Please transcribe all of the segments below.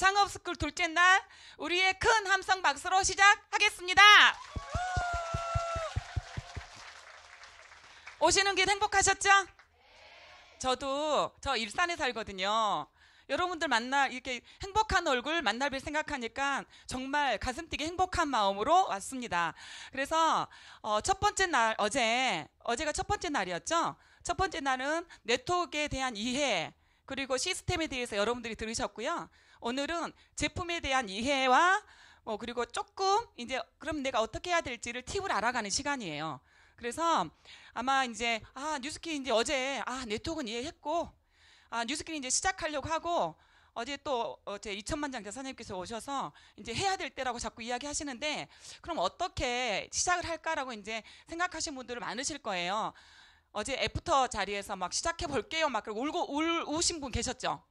창업스쿨 둘째 날 우리의 큰 함성 박수로 시작하겠습니다. 오시는 길 행복하셨죠? 저 일산에 살거든요. 여러분들 이렇게 행복한 얼굴 만날 뵐 생각하니까 정말 가슴 뛰게 행복한 마음으로 왔습니다. 그래서 첫 번째 날, 어제가 첫 번째 날이었죠? 첫 번째 날은 네트워크에 대한 이해, 그리고 시스템에 대해서 여러분들이 들으셨고요. 오늘은 제품에 대한 이해와 그리고 조금 이제 그럼 내가 어떻게 해야 될지를 팁을 알아가는 시간이에요. 그래서 아마 이제 뉴스키 이제 어제 네트워크는 이해했고 뉴스키는 이제 시작하려고 하고 어제 2천만 장자 선생님께서 오셔서 이제 해야 될 때라고 자꾸 이야기하시는데 그럼 어떻게 시작을 할까라고 이제 생각하신 분들은 많으실 거예요. 어제 애프터 자리에서 막 시작해 볼게요 막 그러고 우신 분 계셨죠?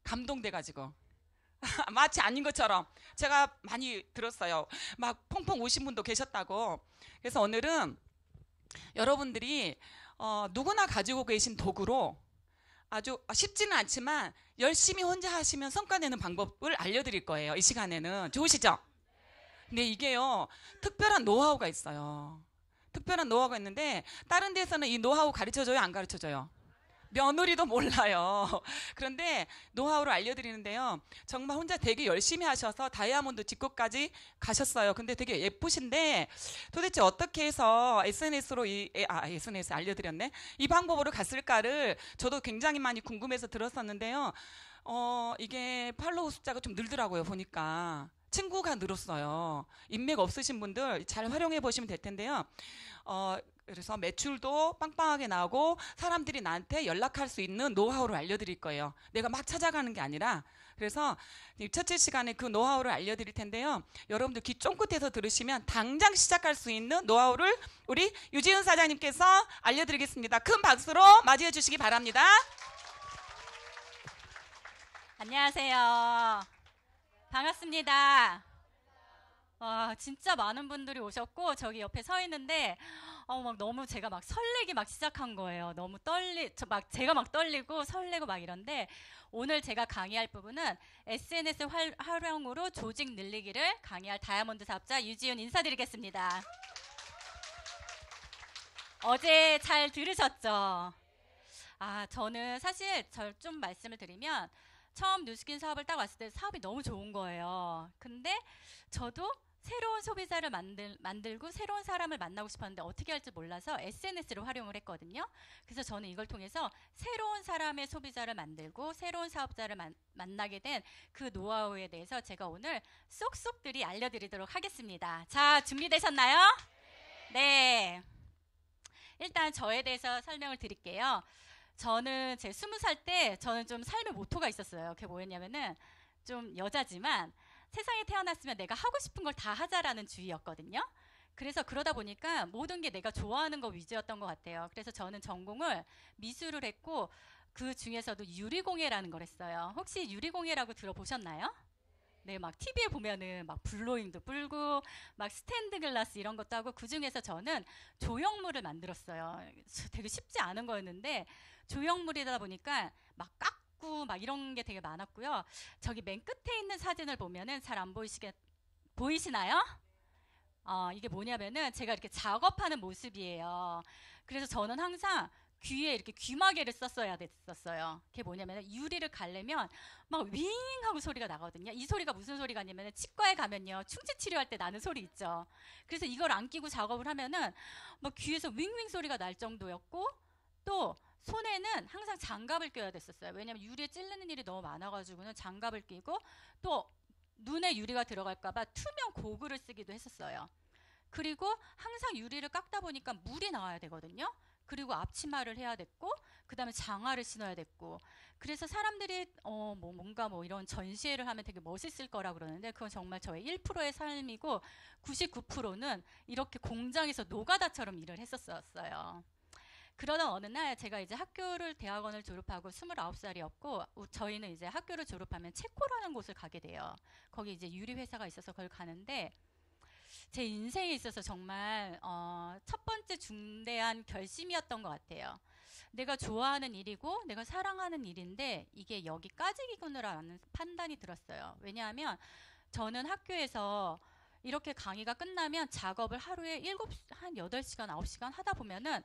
감동돼가지고 마치 아닌 것처럼 제가 많이 들었어요. 막 펑펑 우신 분도 계셨다고. 그래서 오늘은 여러분들이 누구나 가지고 계신 도구로 아주 쉽지는 않지만 열심히 혼자 하시면 성과 내는 방법을 알려드릴 거예요. 이 시간에는. 좋으시죠? 근데 이게요, 특별한 노하우가 있어요. 특별한 노하우가 있는데 다른 데서는 이 노하우 가르쳐줘요? 안 가르쳐줘요? 며느리도 몰라요. 그런데 노하우를 알려드리는데요. 정말 혼자 되게 열심히 하셔서 다이아몬드 직구까지 가셨어요. 근데 되게 예쁘신데 도대체 어떻게 해서 SNS로 SNS 알려드렸네. 이 방법으로 갔을까를 저도 굉장히 많이 궁금해서 들었었는데요. 이게 팔로우 숫자가 좀 늘더라고요. 보니까. 친구가 늘었어요. 인맥 없으신 분들 잘 활용해 보시면 될 텐데요. 그래서 매출도 빵빵하게 나오고 사람들이 나한테 연락할 수 있는 노하우를 알려드릴 거예요. 내가 막 찾아가는 게 아니라. 그래서 첫째 시간에 그 노하우를 알려드릴 텐데요. 여러분들 귀 쫑긋해서 들으시면 당장 시작할 수 있는 노하우를 우리 유지은 사장님께서 알려드리겠습니다. 큰 박수로 맞이해 주시기 바랍니다. 안녕하세요. 반갑습니다. 진짜 많은 분들이 오셨고 저기 옆에 서 있는데 막 너무 제가 막 설레기 막 시작한 거예요. 너무 제가 막 떨리고 설레고 막 이런데 오늘 제가 강의할 부분은 SNS 활용으로 조직 늘리기를 강의할 다이아몬드 사업자 유지은 인사드리겠습니다. 어제 잘 들으셨죠? 저는 사실 좀 말씀을 드리면 처음 뉴스킨 사업을 딱 왔을 때 사업이 너무 좋은 거예요. 근데 저도 새로운 소비자를 만들고 새로운 사람을 만나고 싶었는데 어떻게 할지 몰라서 SNS를 활용을 했거든요. 그래서 저는 이걸 통해서 새로운 사람의 소비자를 만들고 새로운 사업자를 만나게 된 그 노하우에 대해서 제가 오늘 쏙쏙들이 알려드리도록 하겠습니다. 자, 준비되셨나요? 네. 일단 저에 대해서 설명을 드릴게요. 저는 제 20살 때 저는 좀 삶의 모토가 있었어요. 그게 뭐였냐면은 좀 여자지만 세상에 태어났으면 내가 하고 싶은 걸 다 하자라는 주의였거든요. 그래서 그러다 보니까 모든 게 내가 좋아하는 거 위주였던 것 같아요. 그래서 저는 전공을 미술을 했고 그 중에서도 유리공예라는 걸 했어요. 혹시 유리공예라고 들어보셨나요? 네, 막 TV에 보면은 막 블로잉도 불고 막 스탠드 글라스 이런 것도 하고 그 중에서 저는 조형물을 만들었어요. 되게 쉽지 않은 거였는데 조형물이다 보니까 막 깎고 막 이런 게 되게 많았고요. 저기 맨 끝에 있는 사진을 보면은 잘 안 보이시나요? 이게 뭐냐면은 제가 이렇게 작업하는 모습이에요. 그래서 저는 항상 귀에 이렇게 귀마개를 썼어야 됐었어요. 그게 뭐냐면 유리를 갈려면 막 윙 하고 소리가 나거든요. 이 소리가 무슨 소리가 냐면 치과에 가면요 충치 치료할 때 나는 소리 있죠. 그래서 이걸 안 끼고 작업을 하면은 막 귀에서 윙윙 소리가 날 정도였고 또 손에는 항상 장갑을 껴야 됐었어요. 왜냐면 유리에 찔리는 일이 너무 많아가지고는 장갑을 끼고 또 눈에 유리가 들어갈까봐 투명 고글을 쓰기도 했었어요. 그리고 항상 유리를 깎다 보니까 물이 나와야 되거든요. 그리고 앞치마를 해야 됐고 그 다음에 장화를 신어야 됐고 그래서 사람들이 뭔가 이런 전시회를 하면 되게 멋있을 거라 그러는데 그건 정말 저의 1%의 삶이고 99%는 이렇게 공장에서 노가다처럼 일을 했었어요. 그러던 어느 날 제가 이제 대학원을 졸업하고 29살이었고 저희는 이제 학교를 졸업하면 체코라는 곳을 가게 돼요. 거기 이제 유리 회사가 있어서 그걸 가는데 제 인생에 있어서 정말 첫 번째 중대한 결심이었던 것 같아요. 내가 좋아하는 일이고 내가 사랑하는 일인데 이게 여기까지구나라는 판단이 들었어요. 왜냐하면 저는 학교에서 이렇게 강의가 끝나면 작업을 하루에 한 8시간, 9시간 하다 보면은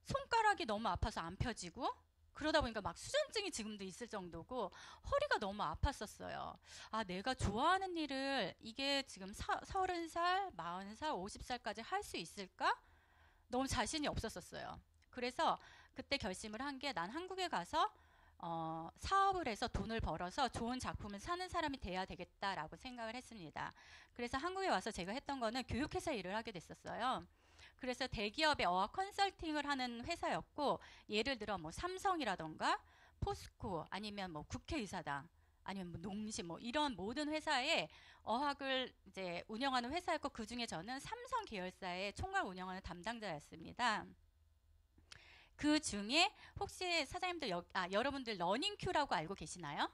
손가락이 너무 아파서 안 펴지고 그러다 보니까 막 수전증이 지금도 있을 정도고 허리가 너무 아팠었어요. 아, 내가 좋아하는 일을 이게 지금 30살, 40살, 50살까지 할 수 있을까? 너무 자신이 없었었어요. 그래서 그때 결심을 한 게 난 한국에 가서 사업을 해서 돈을 벌어서 좋은 작품을 사는 사람이 돼야 되겠다라고 생각을 했습니다. 그래서 한국에 와서 제가 했던 거는 교육회사 일을 하게 됐었어요. 그래서 대기업의 어학 컨설팅을 하는 회사였고, 예를 들어 뭐 삼성이라던가 포스코 아니면 뭐 국회의사당 아니면 뭐 농심 뭐 이런 모든 회사에 어학을 이제 운영하는 회사였고, 그 중에 저는 삼성 계열사의 총괄 운영하는 담당자였습니다. 그 중에 혹시 사장님들 여러분들 러닝큐라고 알고 계시나요?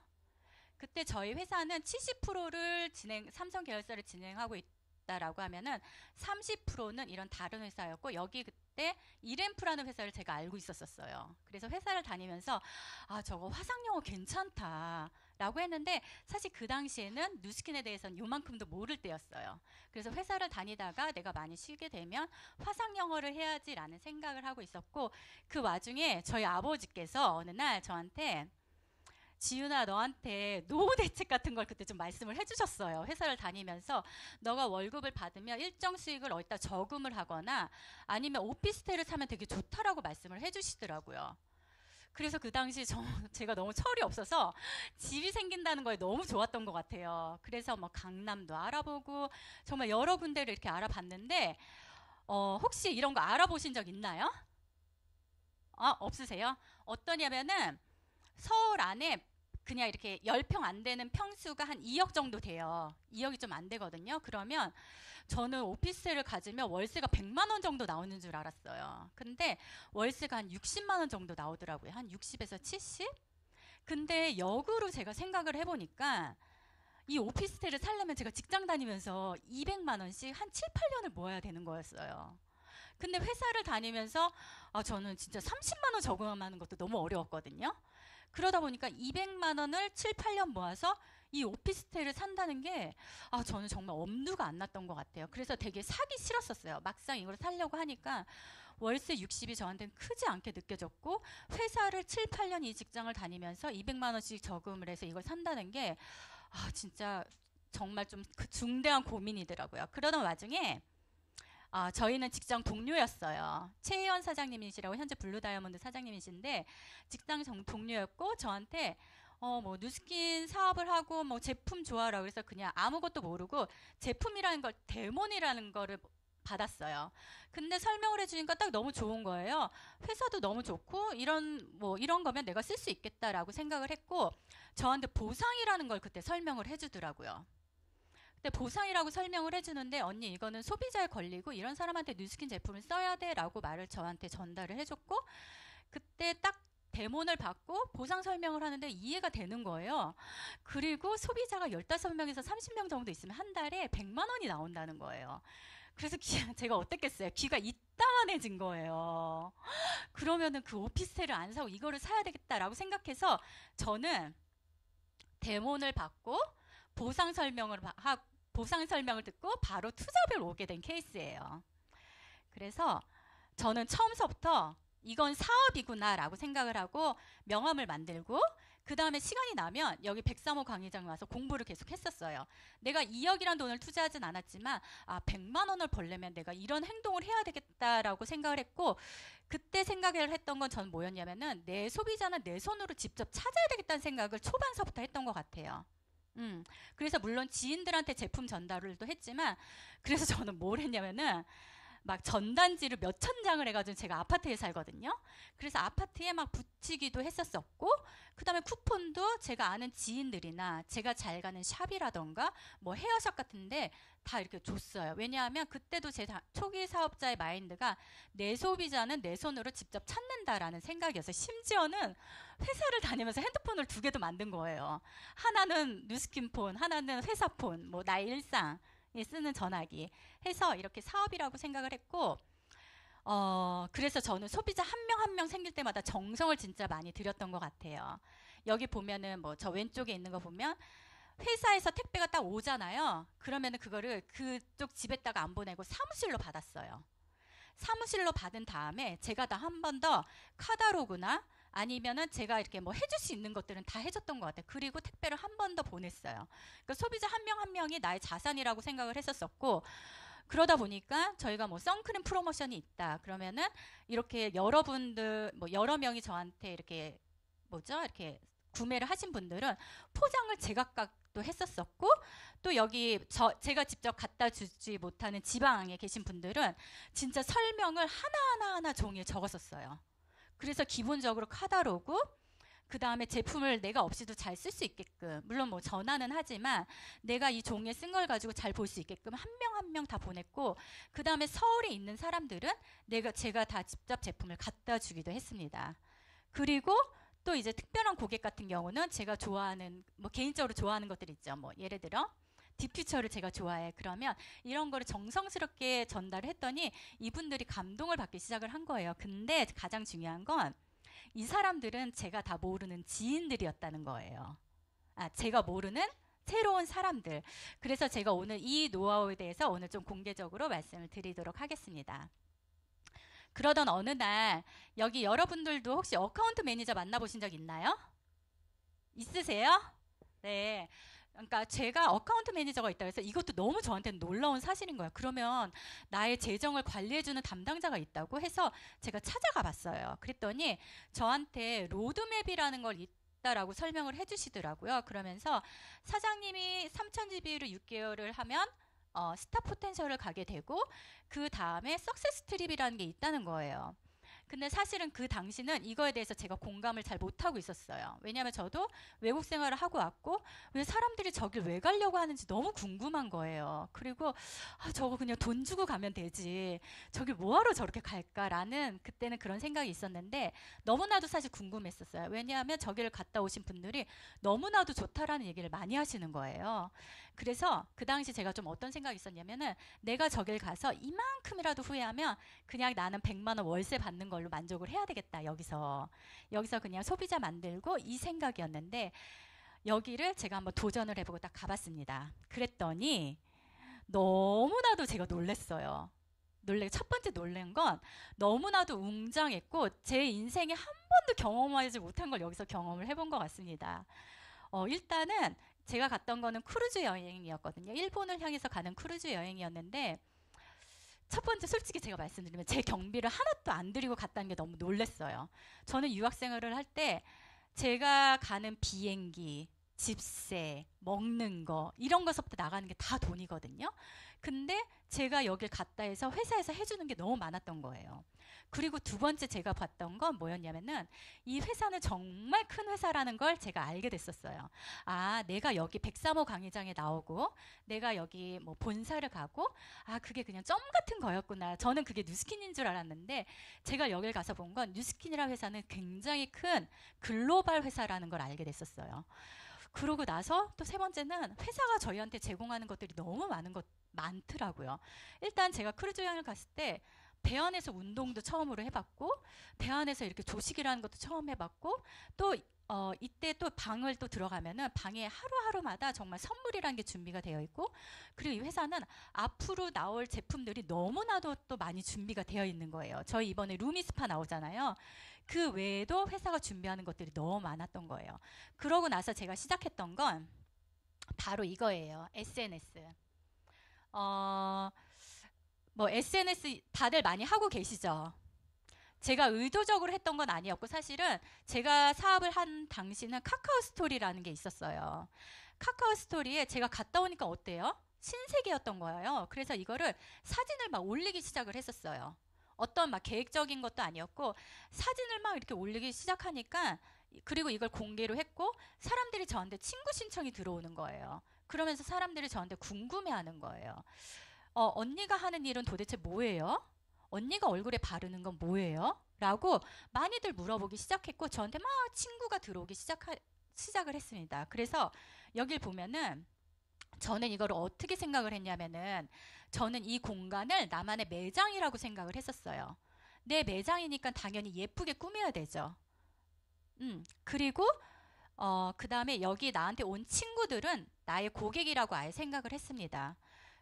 그때 저희 회사는 70%를 삼성 계열사를 진행하고 있다라고 하면은 30%는 이런 다른 회사였고, 여기 그때 이램프라는 회사를 제가 알고 있었어요. 그래서 회사를 다니면서 아, 저거 화상영어 괜찮다 라고 했는데, 사실 그 당시에는 누스킨에 대해서는 요만큼도 모를 때였어요. 그래서 회사를 다니다가 내가 많이 쉬게 되면 화상영어를 해야지라는 생각을 하고 있었고, 그 와중에 저희 아버지께서 어느 날 저한테 지윤아, 너한테 노후 대책 같은 걸 그때 좀 말씀을 해주셨어요. 회사를 다니면서 너가 월급을 받으면 일정 수익을 어디다 저금을 하거나 아니면 오피스텔을 사면 되게 좋다라고 말씀을 해주시더라고요. 그래서 그 당시 제가 너무 철이 없어서 집이 생긴다는 거에 너무 좋았던 것 같아요. 그래서 뭐 강남도 알아보고 정말 여러 군데를 이렇게 알아봤는데, 혹시 이런 거 알아보신 적 있나요? 없으세요? 어떠냐면은 서울 안에 그냥 이렇게 10평 안 되는 평수가 한 2억 정도 돼요. 2억이 좀 안 되거든요. 그러면 저는 오피스텔을 가지면 월세가 100만 원 정도 나오는 줄 알았어요. 근데 월세가 한 60만 원 정도 나오더라고요. 한 60에서 70? 근데 역으로 제가 생각을 해보니까 이 오피스텔을 살려면 제가 직장 다니면서 200만 원씩 한 7, 8년을 모아야 되는 거였어요. 근데 회사를 다니면서 저는 진짜 30만 원 저금하는 것도 너무 어려웠거든요. 그러다 보니까 200만 원을 7, 8년 모아서 이 오피스텔을 산다는 게 저는 정말 엄두가 안 났던 것 같아요. 그래서 되게 사기 싫었었어요. 막상 이걸 살려고 하니까 월세 60이 저한테는 크지 않게 느껴졌고, 회사를 7, 8년 이 직장을 다니면서 200만 원씩 저금을 해서 이걸 산다는 게 진짜 정말 좀 중대한 고민이더라고요. 그러던 와중에 저희는 직장 동료였어요. 최혜연 사장님이시라고 현재 블루다이아몬드 사장님이신데 직장 동료였고, 저한테 뭐 누스킨 사업을 하고 뭐 제품 좋아라 그래서 그냥 아무것도 모르고 제품이라는 걸 데몬이라는 거를 받았어요. 근데 설명을 해주니까 딱 너무 좋은 거예요. 회사도 너무 좋고 이런 거면 내가 쓸 수 있겠다라고 생각을 했고, 저한테 보상이라는 걸 그때 설명을 해주더라고요. 근데 보상이라고 설명을 해주는데, 언니 이거는 소비자의 권리고 이런 사람한테 누스킨 제품을 써야 돼 라고 말을 저한테 전달을 해줬고, 그때 딱 데몬을 받고 보상 설명을 하는데 이해가 되는 거예요. 그리고 소비자가 15명에서 30명 정도 있으면 한 달에 100만 원이 나온다는 거예요. 그래서 제가 어땠겠어요? 귀가 이따만해진 거예요. 그러면은 그 오피스텔을 안 사고 이거를 사야 되겠다라고 생각해서 저는 데몬을 받고 보상 설명을 듣고 바로 투잡을 오게 된 케이스예요. 그래서 저는 처음서부터 이건 사업이구나 라고 생각을 하고 명함을 만들고, 그 다음에 시간이 나면 여기 103호 강의장에 와서 공부를 계속 했었어요. 내가 2억이란 돈을 투자하진 않았지만 100만 원을 벌려면 내가 이런 행동을 해야 되겠다라고 생각을 했고, 그때 생각을 했던 건 전 뭐였냐면은 내 소비자는 내 손으로 직접 찾아야 되겠다는 생각을 초반서부터 했던 것 같아요. 그래서 물론 지인들한테 제품 전달을 또 했지만, 그래서 저는 뭘 했냐면은 막 전단지를 몇천 장을 해가지고, 제가 아파트에 살거든요. 그래서 아파트에 막 붙이기도 했었었고, 그 다음에 쿠폰도 제가 아는 지인들이나 제가 잘 가는 샵이라던가 뭐 헤어샵 같은데 다 이렇게 줬어요. 왜냐하면 그때도 제 초기 사업자의 마인드가 내 소비자는 내 손으로 직접 찾는다라는 생각이어서, 심지어는 회사를 다니면서 핸드폰을 2개도 만든 거예요. 하나는 누스킨 폰, 하나는 회사 폰, 뭐 나의 일상에 쓰는 전화기 해서 이렇게 사업이라고 생각을 했고, 그래서 저는 소비자 한 명 한 명 생길 때마다 정성을 진짜 많이 들였던 것 같아요. 여기 보면은 뭐 저 왼쪽에 있는 거 보면 회사에서 택배가 딱 오잖아요. 그러면은 그거를 그쪽 집에다가 안 보내고 사무실로 받았어요. 사무실로 받은 다음에 제가 다 한 번 더 카다로그나 아니면은 제가 이렇게 뭐 해줄 수 있는 것들은 다 해줬던 것 같아요. 그리고 택배를 한 번 더 보냈어요. 그러니까 소비자 한 명 한 명이 나의 자산이라고 생각을 했었었고, 그러다 보니까 저희가 뭐 선크림 프로모션이 있다 그러면은 이렇게 여러분들 뭐 여러 명이 저한테 이렇게 뭐죠? 이렇게 구매를 하신 분들은 포장을 제각각도 했었었고, 또 여기 제가 직접 갖다 주지 못하는 지방에 계신 분들은 진짜 설명을 하나하나 종이에 적었었어요. 그래서 기본적으로 카다로그, 그 다음에 제품을 내가 없이도 잘 쓸 수 있게끔, 물론 뭐 전화는 하지만 내가 이 종이에 쓴 걸 가지고 잘 볼 수 있게끔 한 명 한 명 다 보냈고, 그 다음에 서울에 있는 사람들은 제가 다 직접 제품을 갖다 주기도 했습니다. 그리고 또 이제 특별한 고객 같은 경우는 제가 좋아하는 뭐 개인적으로 좋아하는 것들 있죠. 뭐 예를 들어 디퓨처를 제가 좋아해. 그러면 이런 거를 정성스럽게 전달을 했더니 이분들이 감동을 받기 시작을 한 거예요. 근데 가장 중요한 건 이 사람들은 제가 다 모르는 지인들이었다는 거예요. 제가 모르는 새로운 사람들. 그래서 제가 오늘 이 노하우에 대해서 오늘 좀 공개적으로 말씀을 드리도록 하겠습니다. 그러던 어느 날 여기 여러분들도 혹시 어카운트 매니저 만나보신 적 있나요? 있으세요? 네. 그러니까 제가 어카운트 매니저가 있다고 해서 이것도 너무 저한테는 놀라운 사실인 거예요. 그러면 나의 재정을 관리해주는 담당자가 있다고 해서 제가 찾아가 봤어요. 그랬더니 저한테 로드맵이라는 걸 있다라고 설명을 해주시더라고요. 그러면서 사장님이 3,000GB를 6개월을 하면 스타 포텐셜을 가게 되고, 그 다음에 석세스 트립이라는 게 있다는 거예요. 근데 사실은 그 당시는 이거에 대해서 제가 공감을 잘 못하고 있었어요. 왜냐하면 저도 외국 생활을 하고 왔고 왜 사람들이 저길 왜 가려고 하는지 너무 궁금한 거예요. 그리고 저거 그냥 돈 주고 가면 되지 저길 뭐하러 저렇게 갈까라는 그때는 그런 생각이 있었는데, 너무나도 사실 궁금했었어요. 왜냐하면 저기를 갔다 오신 분들이 너무나도 좋다라는 얘기를 많이 하시는 거예요. 그래서 그 당시 제가 좀 어떤 생각이 있었냐면은 내가 저길 가서 이만큼이라도 후회하면 그냥 나는 100만 원 월세 받는 걸로 만족을 해야 되겠다. 여기서 그냥 소비자 만들고 이 생각이었는데, 여기를 제가 한번 도전을 해보고 딱 가봤습니다. 그랬더니 너무나도 제가 놀랬어요. 첫 번째 놀란 건 너무나도 웅장했고 제 인생에 한 번도 경험하지 못한 걸 여기서 경험을 해본 것 같습니다. 일단은 제가 갔던 거는 크루즈 여행이었거든요. 일본을 향해서 가는 크루즈 여행이었는데, 첫 번째 솔직히 제가 말씀드리면 제 경비를 하나도 안 들이고 갔다는 게 너무 놀랐어요. 저는 유학생활을 할 때 제가 가는 비행기, 집세, 먹는 거 이런 것부터 나가는 게 다 돈이거든요. 근데 제가 여길 갔다 해서 회사에서 해주는 게 너무 많았던 거예요. 그리고 두 번째 제가 봤던 건 뭐였냐면은 이 회사는 정말 큰 회사라는 걸 제가 알게 됐었어요. 내가 여기 103호 강의장에 나오고 내가 여기 뭐 본사를 가고 그게 그냥 점 같은 거였구나. 저는 그게 뉴스킨인 줄 알았는데 제가 여길 가서 본 건 뉴스킨이라는 회사는 굉장히 큰 글로벌 회사라는 걸 알게 됐었어요. 그러고 나서 또 세 번째는 회사가 저희한테 제공하는 것들이 너무 많더라고요. 일단 제가 크루즈 여행을 갔을 때 배 안에서 운동도 처음으로 해봤고, 배 안에서 이렇게 조식이라는 것도 처음 해봤고, 또 이때 또 방을 또 들어가면은 방에 하루하루마다 정말 선물이라는 게 준비가 되어 있고, 그리고 이 회사는 앞으로 나올 제품들이 너무나도 또 많이 준비가 되어 있는 거예요. 저희 이번에 루미스파 나오잖아요. 그 외에도 회사가 준비하는 것들이 너무 많았던 거예요. 그러고 나서 제가 시작했던 건 바로 이거예요. SNS. 뭐 SNS 다들 많이 하고 계시죠? 제가 의도적으로 했던 건 아니었고, 사실은 제가 사업을 한 당시는 카카오 스토리라는 게 있었어요. 카카오 스토리에 제가 갔다 오니까 어때요? 신세계였던 거예요. 그래서 이거를 사진을 막 올리기 시작을 했었어요. 어떤 막 계획적인 것도 아니었고 사진을 막 이렇게 올리기 시작하니까, 그리고 이걸 공개로 했고 사람들이 저한테 친구 신청이 들어오는 거예요. 그러면서 사람들이 저한테 궁금해하는 거예요. 언니가 하는 일은 도대체 뭐예요? 언니가 얼굴에 바르는 건 뭐예요? 라고 많이들 물어보기 시작했고 저한테 막 친구가 들어오기 시작을 했습니다. 그래서 여길 보면은 저는 이거를 어떻게 생각을 했냐면은 저는 이 공간을 나만의 매장이라고 생각을 했었어요. 내 매장이니까 당연히 예쁘게 꾸며야 되죠. 그리고 그 다음에 여기 나한테 온 친구들은 나의 고객이라고 아예 생각을 했습니다.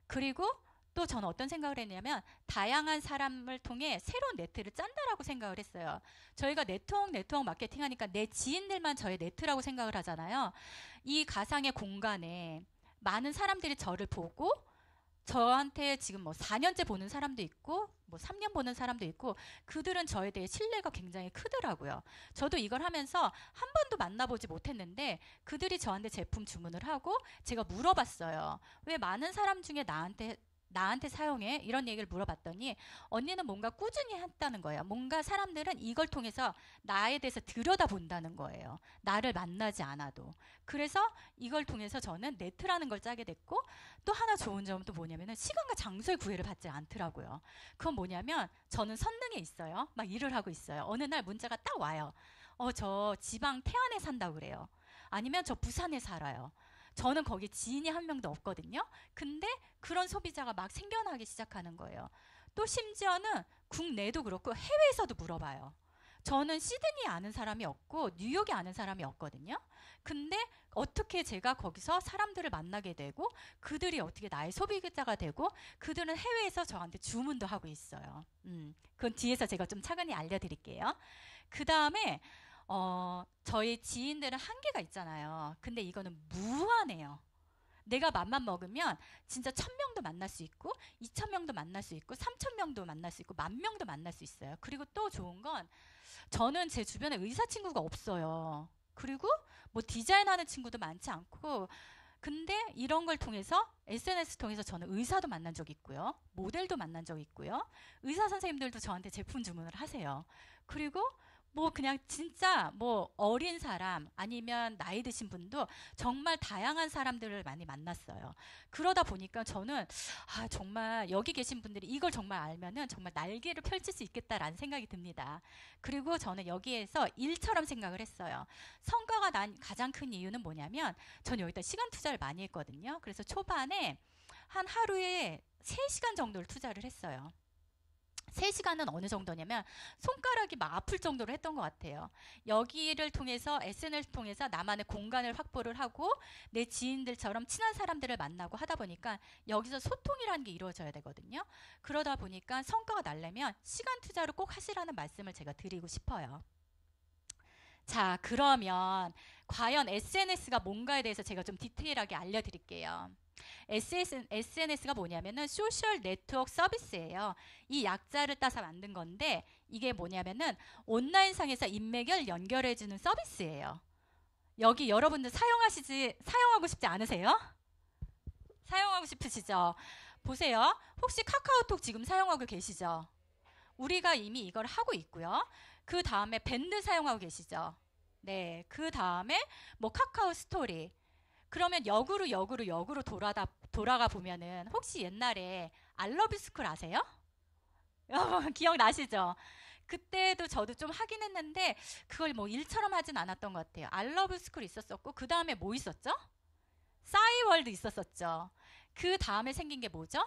그리고 또 저는 어떤 생각을 했냐면 다양한 사람을 통해 새로운 네트를 짠다라고 생각을 했어요. 저희가 네트워크 마케팅 하니까 내 지인들만 저의 네트라고 생각을 하잖아요. 이 가상의 공간에 많은 사람들이 저를 보고 저한테 지금 뭐 4년째 보는 사람도 있고 뭐 3년 보는 사람도 있고 그들은 저에 대해 신뢰가 굉장히 크더라고요. 저도 이걸 하면서 한 번도 만나보지 못했는데 그들이 저한테 제품 주문을 하고 제가 물어봤어요. 왜 많은 사람 중에 나한테 사용해? 이런 얘기를 물어봤더니 언니는 뭔가 꾸준히 했다는 거예요. 뭔가 사람들은 이걸 통해서 나에 대해서 들여다본다는 거예요. 나를 만나지 않아도. 그래서 이걸 통해서 저는 네트라는 걸 짜게 됐고 또 하나 좋은 점은 또 뭐냐면은 시간과 장소의 구애를 받지 않더라고요. 그건 뭐냐면 저는 선릉에 있어요. 막 일을 하고 있어요. 어느 날 문자가 딱 와요. 저 지방 태안에 산다고 그래요. 아니면 저 부산에 살아요. 저는 거기 지인이 한 명도 없거든요. 근데 그런 소비자가 막 생겨나기 시작하는 거예요. 또 심지어는 국내도 그렇고 해외에서도 물어봐요. 저는 시드니 아는 사람이 없고 뉴욕에 아는 사람이 없거든요. 근데 어떻게 제가 거기서 사람들을 만나게 되고 그들이 어떻게 나의 소비자가 되고 그들은 해외에서 저한테 주문도 하고 있어요. 그건 뒤에서 제가 좀 차근히 알려드릴게요. 그 다음에 저희 지인들은 한계가 있잖아요. 근데 이거는 무한해요. 내가 맘만 먹으면 진짜 1,000명도 만날 수 있고 2,000명도 만날 수 있고 3,000명도 만날 수 있고 10,000명도 만날 수 있어요. 그리고 또 좋은 건 저는 제 주변에 의사 친구가 없어요. 그리고 뭐 디자인하는 친구도 많지 않고 근데 이런 걸 통해서 SNS 통해서 저는 의사도 만난 적 있고요. 모델도 만난 적 있고요. 의사 선생님들도 저한테 제품 주문을 하세요. 그리고 뭐 그냥 진짜 뭐 어린 사람 아니면 나이 드신 분도 정말 다양한 사람들을 많이 만났어요. 그러다 보니까 저는 정말 여기 계신 분들이 이걸 정말 알면은 정말 날개를 펼칠 수 있겠다라는 생각이 듭니다. 그리고 저는 여기에서 일처럼 생각을 했어요. 성과가 난 가장 큰 이유는 뭐냐면 저는 여기다 시간 투자를 많이 했거든요. 그래서 초반에 한 하루에 3시간 정도를 투자를 했어요. 3시간은 어느 정도냐면 손가락이 막 아플 정도로 했던 것 같아요. 여기를 통해서 SNS를 통해서 나만의 공간을 확보를 하고 내 지인들처럼 친한 사람들을 만나고 하다 보니까 여기서 소통이라는 게 이루어져야 되거든요. 그러다 보니까 성과가 나려면 시간 투자를 꼭 하시라는 말씀을 제가 드리고 싶어요. 자, 그러면 과연 SNS가 뭔가에 대해서 제가 좀 디테일하게 알려드릴게요. SNS가 뭐냐면은 소셜 네트워크 서비스예요. 이 약자를 따서 만든 건데 이게 뭐냐면은 온라인상에서 인맥을 연결해주는 서비스예요. 여기 여러분들 사용하고 싶지 않으세요? 사용하고 싶으시죠? 보세요. 혹시 카카오톡 지금 사용하고 계시죠? 우리가 이미 이걸 하고 있고요. 그 다음에 밴드 사용하고 계시죠? 네. 그 다음에 뭐 카카오 스토리. 그러면 역으로 돌아가 보면은 혹시 옛날에 알러뷰스쿨 아세요? 기억나시죠? 그때도 저도 좀 하긴 했는데 그걸 뭐 일처럼 하진 않았던 것 같아요. 알러뷰스쿨 있었었고 그 다음에 뭐 있었죠? 싸이월드 있었었죠. 그 다음에 생긴 게 뭐죠?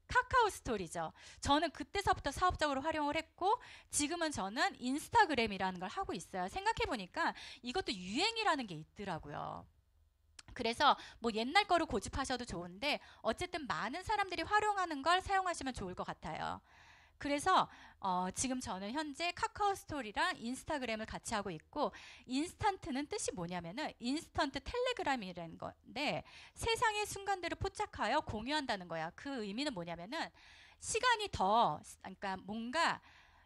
카카오 스토리죠. 저는 그때서부터 사업적으로 활용을 했고 지금은 저는 인스타그램이라는 걸 하고 있어요. 생각해보니까 이것도 유행이라는 게 있더라고요. 그래서 뭐 옛날 거를 고집하셔도 좋은데 어쨌든 많은 사람들이 활용하는 걸 사용하시면 좋을 것 같아요. 그래서 지금 저는 현재 카카오 스토리랑 인스타그램을 같이 하고 있고 인스턴트는 뜻이 뭐냐면은 인스턴트 텔레그램이라는 건데 세상의 순간들을 포착하여 공유한다는 거야. 그 의미는 뭐냐면은 시간이 그러니까 뭔가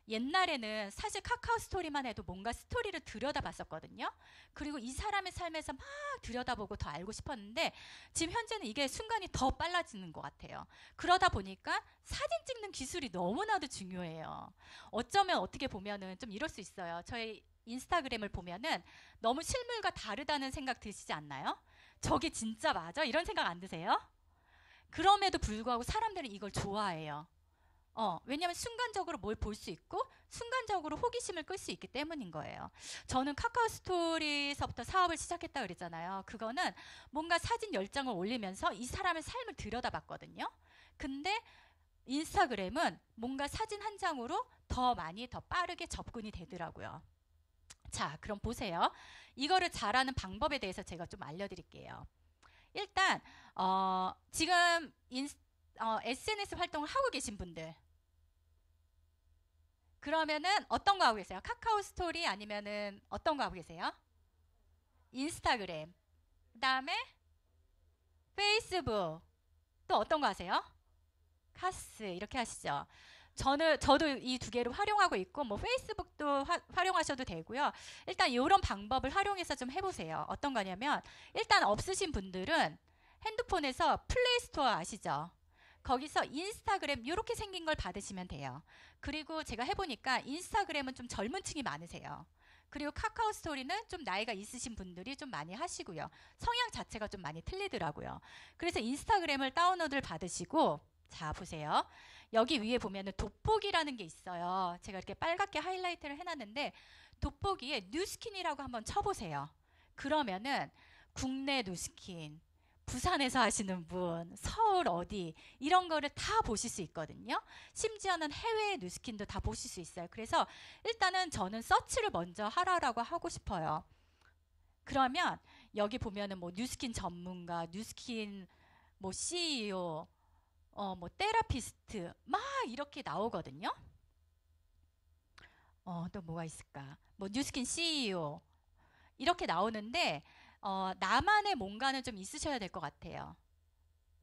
옛날에는 사실 카카오 스토리만 해도 뭔가 스토리를 들여다봤었거든요. 그리고 이 사람의 삶에서 막 들여다보고 더 알고 싶었는데 지금 현재는 이게 순간이 더 빨라지는 것 같아요. 그러다 보니까 사진 찍는 기술이 너무나도 중요해요. 어쩌면 어떻게 보면은 좀 이럴 수 있어요. 저희 인스타그램을 보면은 너무 실물과 다르다는 생각 드시지 않나요? 저게 진짜 맞아? 이런 생각 안 드세요? 그럼에도 불구하고 사람들은 이걸 좋아해요. 왜냐하면 순간적으로 뭘 볼 수 있고 순간적으로 호기심을 끌 수 있기 때문인 거예요. 저는 카카오 스토리에서부터 사업을 시작했다 그랬잖아요. 그거는 뭔가 사진 10장을 올리면서 이 사람의 삶을 들여다봤거든요. 근데 인스타그램은 뭔가 사진 한 장으로 더 많이 더 빠르게 접근이 되더라고요. 자, 그럼 보세요. 이거를 잘하는 방법에 대해서 제가 좀 알려드릴게요. 일단 지금 SNS 활동을 하고 계신 분들, 그러면은 어떤 거 하고 계세요? 카카오 스토리 아니면은 어떤 거 하고 계세요? 인스타그램, 그 다음에 페이스북, 또 어떤 거 하세요? 카스, 이렇게 하시죠. 저도 이 두 개를 활용하고 있고, 뭐 페이스북도 활용하셔도 되고요. 일단 이런 방법을 활용해서 좀 해보세요. 어떤 거냐면, 일단 없으신 분들은 핸드폰에서 플레이스토어 아시죠? 거기서 인스타그램 이렇게 생긴 걸 받으시면 돼요. 그리고 제가 해보니까 인스타그램은 좀 젊은 층이 많으세요. 그리고 카카오 스토리는 좀 나이가 있으신 분들이 좀 많이 하시고요. 성향 자체가 좀 많이 틀리더라고요. 그래서 인스타그램을 다운로드를 받으시고, 자 보세요. 여기 위에 보면은 돋보기라는 게 있어요. 제가 이렇게 빨갛게 하이라이트를 해놨는데 돋보기에 뉴스킨이라고 한번 쳐보세요. 그러면은 국내 뉴스킨, 부산에서 하시는 분, 서울 어디 이런 거를 다 보실 수 있거든요. 심지어는 해외 뉴스킨도 다 보실 수 있어요. 그래서 일단은 저는 서치를 먼저 하라고 하고 싶어요. 그러면 여기 보면은 뭐 뉴스킨 전문가, 뉴스킨 뭐 CEO, 뭐 테라피스트 막 이렇게 나오거든요. 또 뭐가 있을까? 뭐 뉴스킨 CEO 이렇게 나오는데 나만의 뭔가는 좀 있으셔야 될 것 같아요.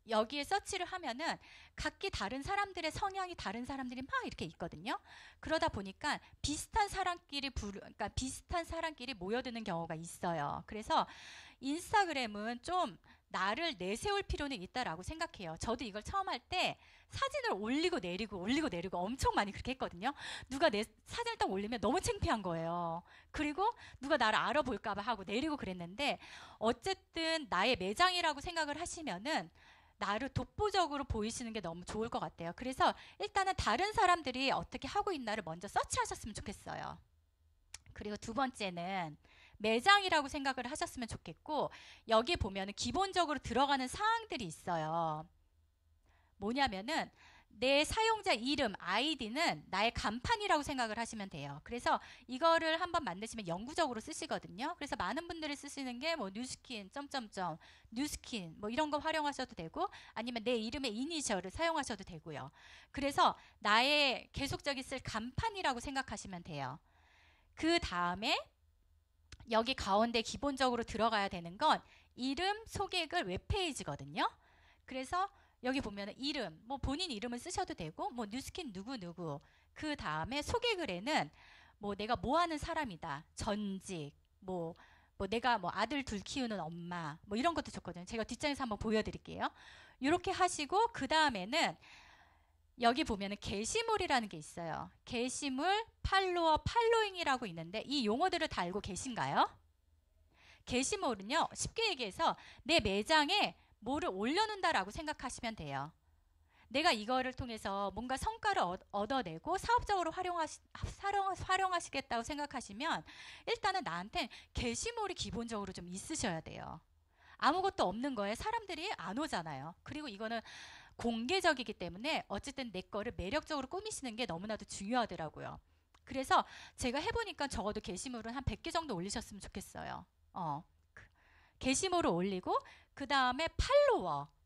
여기에 서치를 하면은 각기 다른 사람들의 성향이 다른 사람들이 막 이렇게 있거든요. 그러다 보니까 그러니까 비슷한 사람끼리 모여드는 경우가 있어요. 그래서 인스타그램은 좀 나를 내세울 필요는 있다라고 생각해요. 저도 이걸 처음 할 때 사진을 올리고 내리고 엄청 많이 그렇게 했거든요. 누가 내 사진을 딱 올리면 너무 창피한 거예요. 그리고 누가 나를 알아볼까 봐 하고 내리고 그랬는데, 어쨌든 나의 매장이라고 생각을 하시면은 나를 독보적으로 보이시는 게 너무 좋을 것 같아요. 그래서 일단은 다른 사람들이 어떻게 하고 있나를 먼저 서치하셨으면 좋겠어요. 그리고 두 번째는 매장이라고 생각을 하셨으면 좋겠고, 여기에 보면은 기본적으로 들어가는 사항들이 있어요. 뭐냐면은 내 사용자 이름, 아이디는 나의 간판이라고 생각을 하시면 돼요. 그래서 이거를 한번 만드시면 영구적으로 쓰시거든요. 그래서 많은 분들이 쓰시는 게 뭐 뉴스킨, 점점점, 뉴스킨 뭐 이런 거 활용하셔도 되고, 아니면 내 이름의 이니셜을 사용하셔도 되고요. 그래서 나의 계속적인 쓸 간판이라고 생각하시면 돼요. 그 다음에 여기 가운데 기본적으로 들어가야 되는 건 이름, 소개글, 웹페이지거든요. 그래서 여기 보면 이름, 뭐 본인 이름을 쓰셔도 되고, 뭐 뉴스킨 누구누구, 그 다음에 소개글에는 뭐 내가 뭐 하는 사람이다, 전직, 뭐 내가 뭐 아들 둘 키우는 엄마, 뭐 이런 것도 좋거든요. 제가 뒷장에서 한번 보여드릴게요. 이렇게 하시고, 그 다음에는 여기 보면은 게시물이라는 게 있어요. 게시물, 팔로워, 팔로잉이라고 있는데 이 용어들을 다 알고 계신가요? 게시물은요, 쉽게 얘기해서 내 매장에 뭐를 올려놓는다라고 생각하시면 돼요. 내가 이거를 통해서 뭔가 성과를 얻어내고 사업적으로 활용하시겠다고 생각하시면 일단은 나한테 게시물이 기본적으로 좀 있으셔야 돼요. 아무것도 없는 거에 사람들이 안 오잖아요. 그리고 이거는 공개적이기 때문에 어쨌든 내 거를 매력적으로 꾸미시는 게 너무나도 중요하더라고요. 그래서 제가 해보니까 적어도 게시물은 한 100개 정도 올리셨으면 좋겠어요. 게시물을 올리고, 그 다음에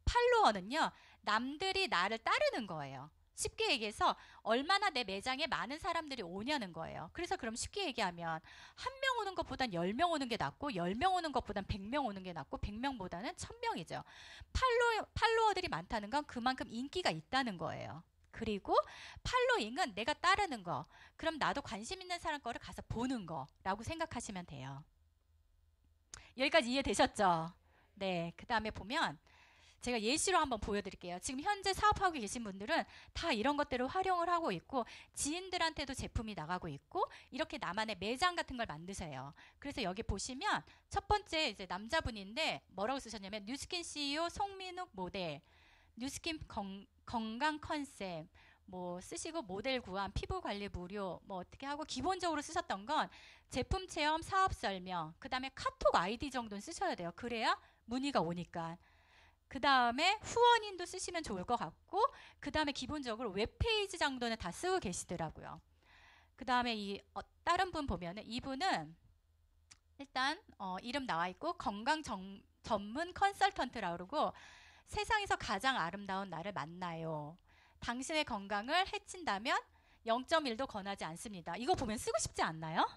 팔로워는요, 남들이 나를 따르는 거예요. 쉽게 얘기해서 얼마나 내 매장에 많은 사람들이 오냐는 거예요. 그래서 그럼 쉽게 얘기하면 한 명 오는 것보단 10명 오는 게 낫고, 10명 오는 것보단 100명 오는 게 낫고, 100명보다는 1000명이죠. 팔로워들이 많다는 건 그만큼 인기가 있다는 거예요. 그리고 팔로잉은 내가 따르는 거, 그럼 나도 관심 있는 사람 거를 가서 보는 거라고 생각하시면 돼요. 여기까지 이해되셨죠? 네, 그 다음에 보면 제가 예시로 한번 보여드릴게요. 지금 현재 사업하고 계신 분들은 다 이런 것들을 활용을 하고 있고, 지인들한테도 제품이 나가고 있고, 이렇게 나만의 매장 같은 걸 만드세요. 그래서 여기 보시면 첫 번째 이제 남자분인데 뭐라고 쓰셨냐면 뉴스킨 CEO 송민욱 모델, 뉴스킨 건강 컨셉 뭐 쓰시고, 모델 구함, 피부 관리 무료 뭐 어떻게 하고, 기본적으로 쓰셨던 건 제품 체험, 사업 설명, 그 다음에 카톡 아이디 정도는 쓰셔야 돼요. 그래야 문의가 오니까. 그 다음에 후원인도 쓰시면 좋을 것 같고, 그 다음에 기본적으로 웹페이지 정도는 다 쓰고 계시더라고요. 그 다음에 다른 분 보면은 이분은 일단 이름 나와 있고 건강 전문 컨설턴트라고 그러고, 세상에서 가장 아름다운 나를 만나요. 당신의 건강을 해친다면 0.1도 권하지 않습니다. 이거 보면 쓰고 싶지 않나요?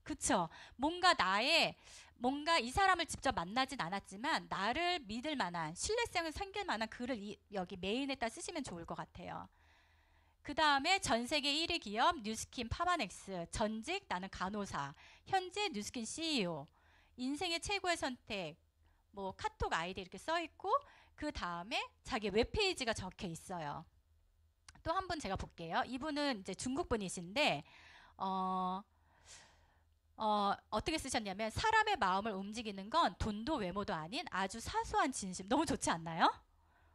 그쵸? 뭔가 이 사람을 직접 만나진 않았지만 나를 믿을 만한, 신뢰성을 생길 만한 글을 여기 메인에다 쓰시면 좋을 것 같아요. 그 다음에 전 세계 1위 기업 뉴스킨 파마넥스, 전직 나는 간호사, 현재 뉴스킨 CEO, 인생의 최고의 선택, 뭐 카톡 아이디 이렇게 써 있고, 그 다음에 자기 웹페이지가 적혀 있어요. 또 한 분 제가 볼게요. 이분은 이제 중국 분이신데 어떻게 쓰셨냐면, 사람의 마음을 움직이는 건 돈도 외모도 아닌 아주 사소한 진심. 너무 좋지 않나요?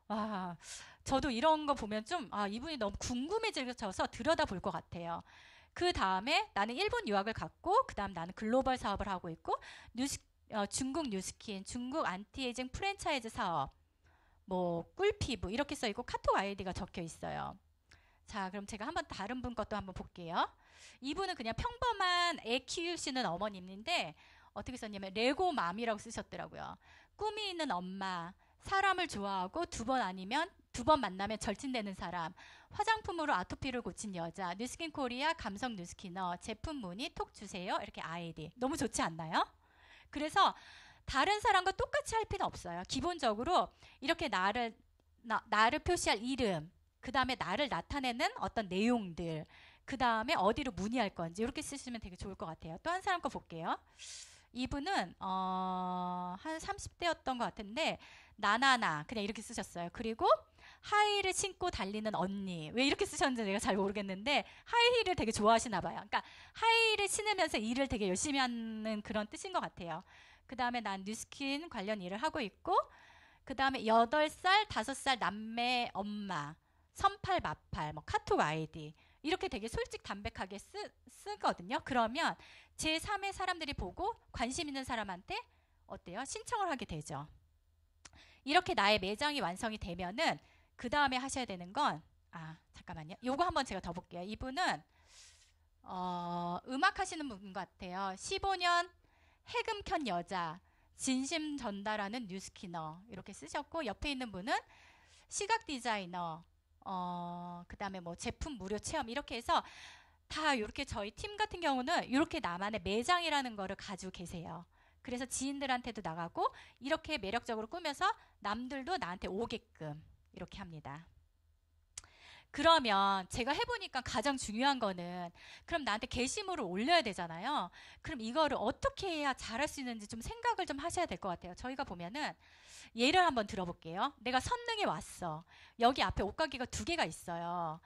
와, 저도 이런 거 보면 좀 이분이 너무 궁금해져서 들여다볼 것 같아요. 그 다음에 나는 일본 유학을 갔고, 그 다음 나는 글로벌 사업을 하고 있고, 중국 뉴스킨, 중국 안티에이징 프랜차이즈 사업, 뭐 꿀피부 이렇게 써 있고 카톡 아이디가 적혀 있어요. 자, 그럼 제가 한번 다른 분 것도 한번 볼게요. 이분은 그냥 평범한 애 키우시는 어머님인데 어떻게 썼냐면 레고맘이라고 쓰셨더라고요. 꿈이 있는 엄마, 사람을 좋아하고 두 번 만나면 절친되는 사람, 화장품으로 아토피를 고친 여자, 뉴스킨 코리아 감성 뉴스키너, 제품 문의 톡 주세요. 이렇게 아이디. 너무 좋지 않나요? 그래서 다른 사람과 똑같이 할 필요는 없어요. 기본적으로 이렇게 나를 표시할 이름, 그 다음에 나를 나타내는 어떤 내용들, 그 다음에 어디로 문의할 건지 이렇게 쓰시면 되게 좋을 것 같아요. 또 한 사람 거 볼게요. 이분은 한 30대였던 것 같은데 나나나 그냥 이렇게 쓰셨어요. 그리고 하이힐을 신고 달리는 언니. 왜 이렇게 쓰셨는지 내가 잘 모르겠는데 하이힐을 되게 좋아하시나 봐요. 그러니까 하이힐을 신으면서 일을 되게 열심히 하는 그런 뜻인 것 같아요. 그 다음에 난 뉴스킨 관련 일을 하고 있고, 그 다음에 8살, 5살 남매 엄마, 선팔, 마팔, 뭐 카톡 아이디 이렇게 되게 솔직 담백하게 쓰거든요. 그러면 제3의 사람들이 보고 관심 있는 사람한테 어때요? 신청을 하게 되죠. 이렇게 나의 매장이 완성이 되면은 그 다음에 하셔야 되는 건 잠깐만요. 요거 한번 제가 더 볼게요. 이분은 음악 하시는 분 같아요. 15년 해금 켠 여자, 진심 전달하는 뉴스키너 이렇게 쓰셨고, 옆에 있는 분은 시각 디자이너, 그 다음에 뭐 제품 무료 체험 이렇게 해서 다 이렇게 저희 팀 같은 경우는 이렇게 나만의 매장이라는 거를 가지고 계세요. 그래서 지인들한테도 나가고 이렇게 매력적으로 꾸며서 남들도 나한테 오게끔 이렇게 합니다. 그러면 제가 해보니까 가장 중요한 거는 그럼 나한테 게시물을 올려야 되잖아요. 그럼 이거를 어떻게 해야 잘할 수 있는지 좀 생각을 좀 하셔야 될 것 같아요. 저희가 보면은 예를 한번 들어볼게요. 내가 선릉에 왔어. 여기 앞에 옷가게가 2개가 있어요.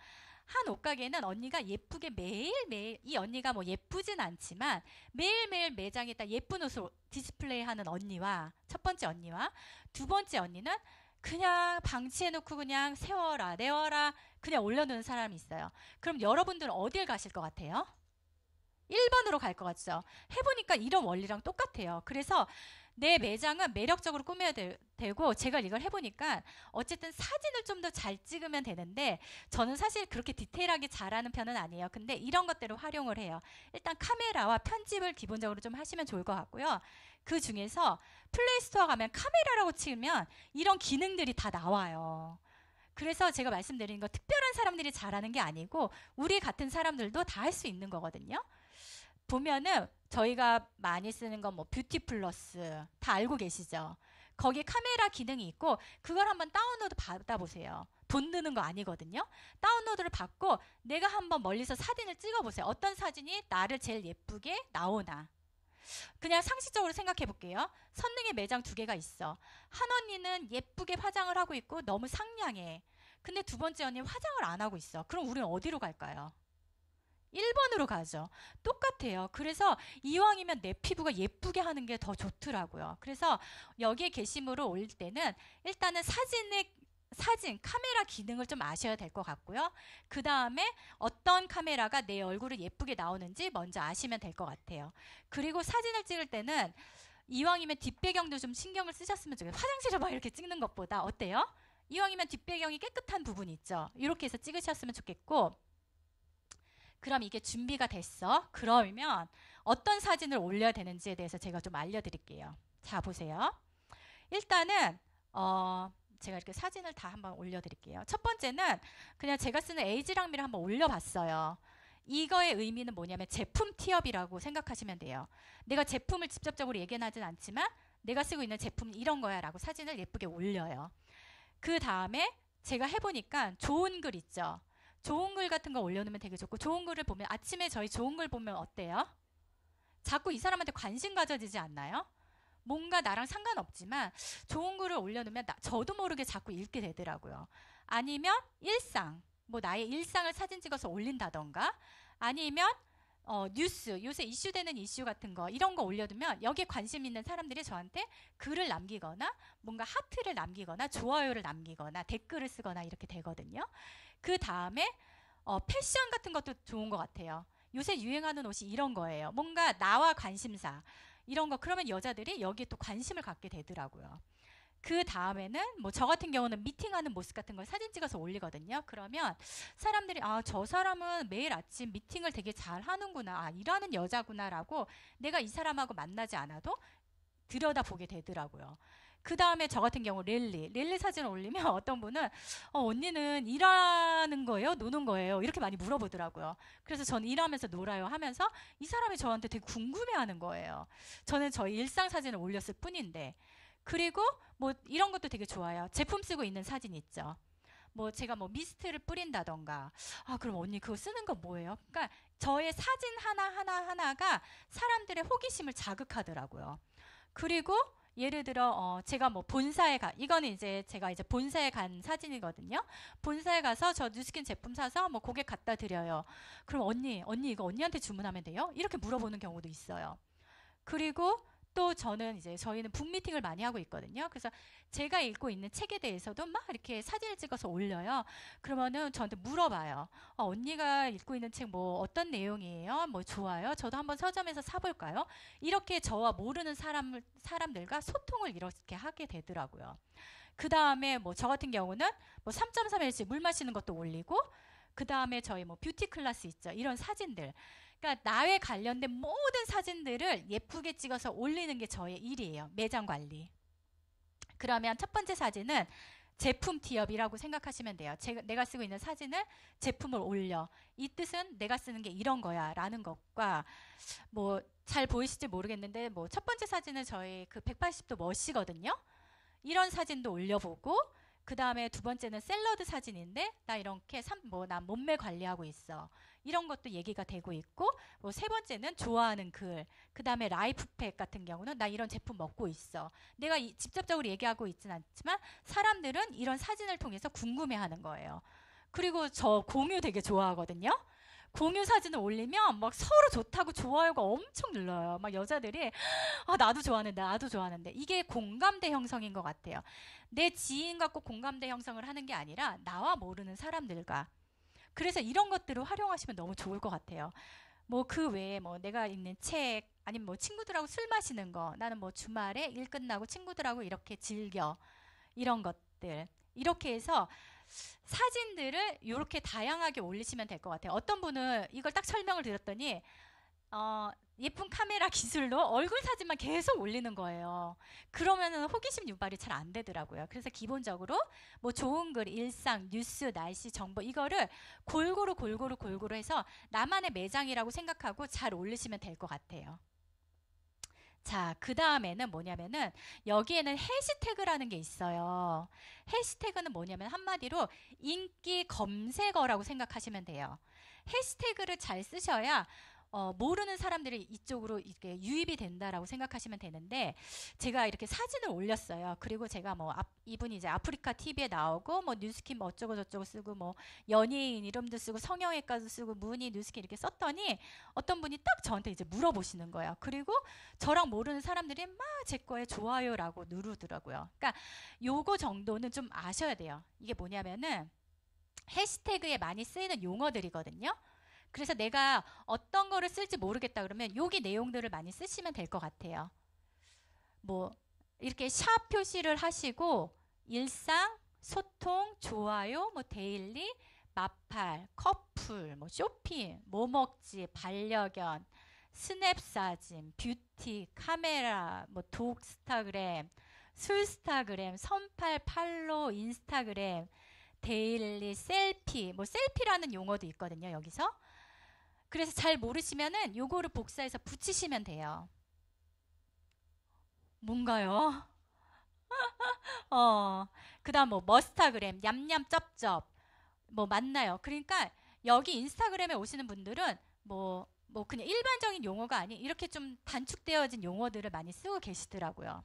한 옷가게는 언니가 예쁘게 매일매일, 이 언니가 뭐 예쁘진 않지만 매일매일 매장에다 예쁜 옷을 디스플레이하는 언니와, 첫 번째 언니와 두 번째 언니는 그냥 방치해놓고 그냥 세워라 내워라 그냥 올려놓는 사람이 있어요. 그럼 여러분들은 어딜 가실 것 같아요? 1번으로 갈 것 같죠? 해보니까 이런 원리랑 똑같아요. 그래서 내 매장은 매력적으로 꾸며야 되고, 제가 이걸 해보니까 어쨌든 사진을 좀 더 잘 찍으면 되는데 저는 사실 그렇게 디테일하게 잘하는 편은 아니에요. 근데 이런 것들을 활용을 해요. 일단 카메라와 편집을 기본적으로 좀 하시면 좋을 것 같고요. 그 중에서 플레이스토어 가면 카메라라고 치면 이런 기능들이 다 나와요. 그래서 제가 말씀드리는 거 특별한 사람들이 잘하는 게 아니고 우리 같은 사람들도 다 할 수 있는 거거든요. 보면은 저희가 많이 쓰는 건 뭐 뷰티 플러스 다 알고 계시죠? 거기에 카메라 기능이 있고 그걸 한번 다운로드 받아보세요. 돈 드는 거 아니거든요. 다운로드를 받고 내가 한번 멀리서 사진을 찍어보세요. 어떤 사진이 나를 제일 예쁘게 나오나. 그냥 상식적으로 생각해 볼게요. 선릉에 매장 2개가 있어. 한 언니는 예쁘게 화장을 하고 있고 너무 상냥해. 근데 두 번째 언니는 화장을 안 하고 있어. 그럼 우리는 어디로 갈까요? 1번으로 가죠. 똑같아요. 그래서 이왕이면 내 피부가 예쁘게 하는 게 더 좋더라고요. 그래서 여기에 게시물을 올릴 때는 일단은 사진, 카메라 기능을 좀 아셔야 될 것 같고요. 그 다음에 어떤 카메라가 내 얼굴을 예쁘게 나오는지 먼저 아시면 될 것 같아요. 그리고 사진을 찍을 때는 이왕이면 뒷배경도 좀 신경을 쓰셨으면 좋겠어요. 화장실을 막 이렇게 찍는 것보다 어때요? 이왕이면 뒷배경이 깨끗한 부분 있죠. 이렇게 해서 찍으셨으면 좋겠고, 그럼 이게 준비가 됐어. 그러면 어떤 사진을 올려야 되는지에 대해서 제가 좀 알려드릴게요. 자, 보세요. 일단은 제가 이렇게 사진을 다 한번 올려드릴게요. 첫 번째는 그냥 제가 쓰는 에이지랑미를 한번 올려봤어요. 이거의 의미는 뭐냐면 제품 티업이라고 생각하시면 돼요. 내가 제품을 직접적으로 얘기하진 않지만 내가 쓰고 있는 제품은 이런 거야 라고 사진을 예쁘게 올려요. 그 다음에 제가 해보니까 좋은 글 있죠. 좋은 글 같은 거 올려놓으면 되게 좋고, 좋은 글을 보면 아침에 저희 좋은 글 보면 어때요? 자꾸 이 사람한테 관심 가져지지 않나요? 뭔가 나랑 상관없지만 좋은 글을 올려놓으면 저도 모르게 자꾸 읽게 되더라고요. 아니면 일상, 뭐 나의 일상을 사진 찍어서 올린다던가, 아니면 뉴스, 요새 이슈되는 이슈 같은 거, 이런 거 올려두면 여기에 관심 있는 사람들이 저한테 글을 남기거나 뭔가 하트를 남기거나 좋아요를 남기거나 댓글을 쓰거나 이렇게 되거든요. 그 다음에 패션 같은 것도 좋은 것 같아요. 요새 유행하는 옷이 이런 거예요. 뭔가 나와 관심사 이런 거, 그러면 여자들이 여기에 또 관심을 갖게 되더라고요. 그 다음에는 뭐 저 같은 경우는 미팅하는 모습 같은 걸 사진 찍어서 올리거든요. 그러면 사람들이 저 사람은 매일 아침 미팅을 되게 잘 하는구나, 일하는 여자구나 라고 내가 이 사람하고 만나지 않아도 들여다보게 되더라고요. 그 다음에 저 같은 경우 랠리 사진을 올리면 어떤 분은 언니는 일하는 거예요? 노는 거예요? 이렇게 많이 물어보더라고요. 그래서 저는 일하면서 놀아요 하면서 이 사람이 저한테 되게 궁금해하는 거예요. 저는 저희 일상 사진을 올렸을 뿐인데. 그리고 뭐 이런 것도 되게 좋아요. 제품 쓰고 있는 사진 있죠. 뭐 제가 뭐 미스트를 뿌린다던가, 그럼 언니 그거 쓰는 거 뭐예요? 그러니까 저의 사진 하나가 사람들의 호기심을 자극하더라고요. 그리고 예를 들어 제가 뭐 본사에 이거는 이제 제가 이제 본사에 간 사진이거든요. 본사에 가서 저 뉴스킨 제품 사서 뭐 고객 갖다 드려요. 그럼 언니 이거 언니한테 주문하면 돼요? 이렇게 물어보는 경우도 있어요. 그리고 또 저희는 북미팅을 많이 하고 있거든요. 그래서 제가 읽고 있는 책에 대해서도 막 이렇게 사진을 찍어서 올려요. 그러면은 저한테 물어봐요. 언니가 읽고 있는 책 뭐 어떤 내용이에요? 뭐 좋아요? 저도 한번 서점에서 사볼까요? 이렇게 저와 모르는 사람들과 소통을 이렇게 하게 되더라고요. 그 다음에 뭐 저 같은 경우는 뭐 3.3일씩 물 마시는 것도 올리고, 그 다음에 저희 뭐 뷰티 클래스 있죠. 이런 사진들. 그러니까 나에 관련된 모든 사진들을 예쁘게 찍어서 올리는 게 저의 일이에요. 매장 관리. 그러면 첫 번째 사진은 제품 티업이라고 생각하시면 돼요. 내가 쓰고 있는 사진을 제품을 올려. 이 뜻은 내가 쓰는 게 이런 거야 라는 것과, 뭐 잘 보이실지 모르겠는데 뭐 첫 번째 사진은 저희 그 180도 멋이거든요. 이런 사진도 올려보고, 그 다음에 두 번째는 샐러드 사진인데 나 이렇게 난 몸매 관리하고 있어. 이런 것도 얘기가 되고 있고, 뭐 세 번째는 좋아하는 글, 그 다음에 라이프팩 같은 경우는 나 이런 제품 먹고 있어. 내가 직접적으로 얘기하고 있지는 않지만 사람들은 이런 사진을 통해서 궁금해하는 거예요. 그리고 저 공유 되게 좋아하거든요. 공유 사진을 올리면 막 서로 좋다고 좋아요가 엄청 눌러요. 막 여자들이 나도 좋아하는데 이게 공감대 형성인 것 같아요. 내 지인과 꼭 공감대 형성을 하는 게 아니라 나와 모르는 사람들과. 그래서 이런 것들을 활용하시면 너무 좋을 것 같아요. 뭐 그 외에 뭐 내가 읽는 책, 아니면 뭐 친구들하고 술 마시는 거, 나는 뭐 주말에 일 끝나고 친구들하고 이렇게 즐겨, 이런 것들 이렇게 해서 사진들을 이렇게 다양하게 올리시면 될 것 같아요. 어떤 분은 이걸 딱 설명을 드렸더니 예쁜 카메라 기술로 얼굴 사진만 계속 올리는 거예요. 그러면은 호기심 유발이 잘 안 되더라고요. 그래서 기본적으로 뭐 좋은 글, 일상, 뉴스, 날씨, 정보 이거를 골고루 해서 나만의 매장이라고 생각하고 잘 올리시면 될 것 같아요. 자, 그 다음에는 뭐냐면은 여기에는 해시태그라는 게 있어요. 해시태그는 뭐냐면 한마디로 인기 검색어라고 생각하시면 돼요. 해시태그를 잘 쓰셔야 모르는 사람들이 이쪽으로 이렇게 유입이 된다라고 생각하시면 되는데, 제가 이렇게 사진을 올렸어요. 그리고 제가 뭐 이분이 이제 아프리카 TV에 나오고 뭐 뉴스킨 뭐 어쩌고 저쩌고 쓰고 뭐 연예인 이름도 쓰고 성형외과도 쓰고 무늬 뉴스킨 이렇게 썼더니 어떤 분이 딱 저한테 이제 물어보시는 거예요. 그리고 저랑 모르는 사람들이 막 제 거에 좋아요라고 누르더라고요. 그러니까 요거 정도는 좀 아셔야 돼요. 이게 뭐냐면은 해시태그에 많이 쓰이는 용어들이거든요. 그래서 내가 어떤 거를 쓸지 모르겠다 그러면 여기 내용들을 많이 쓰시면 될 것 같아요. 뭐 이렇게 샵 표시를 하시고 일상, 소통, 좋아요, 뭐 데일리, 마팔, 커플, 뭐 쇼핑, 뭐 먹지, 반려견, 스냅 사진, 뷰티, 카메라, 뭐 독스타그램, 술스타그램, 선팔, 팔로, 인스타그램, 데일리, 셀피, 뭐 셀피라는 용어도 있거든요, 여기서. 그래서 잘 모르시면은 요거를 복사해서 붙이시면 돼요. 뭔가요? 그다음 뭐 머스타그램, 얌얌 쩝쩝, 뭐 맞나요? 그러니까 여기 인스타그램에 오시는 분들은 뭐 그냥 일반적인 용어가 아닌 이렇게 좀 단축되어진 용어들을 많이 쓰고 계시더라고요.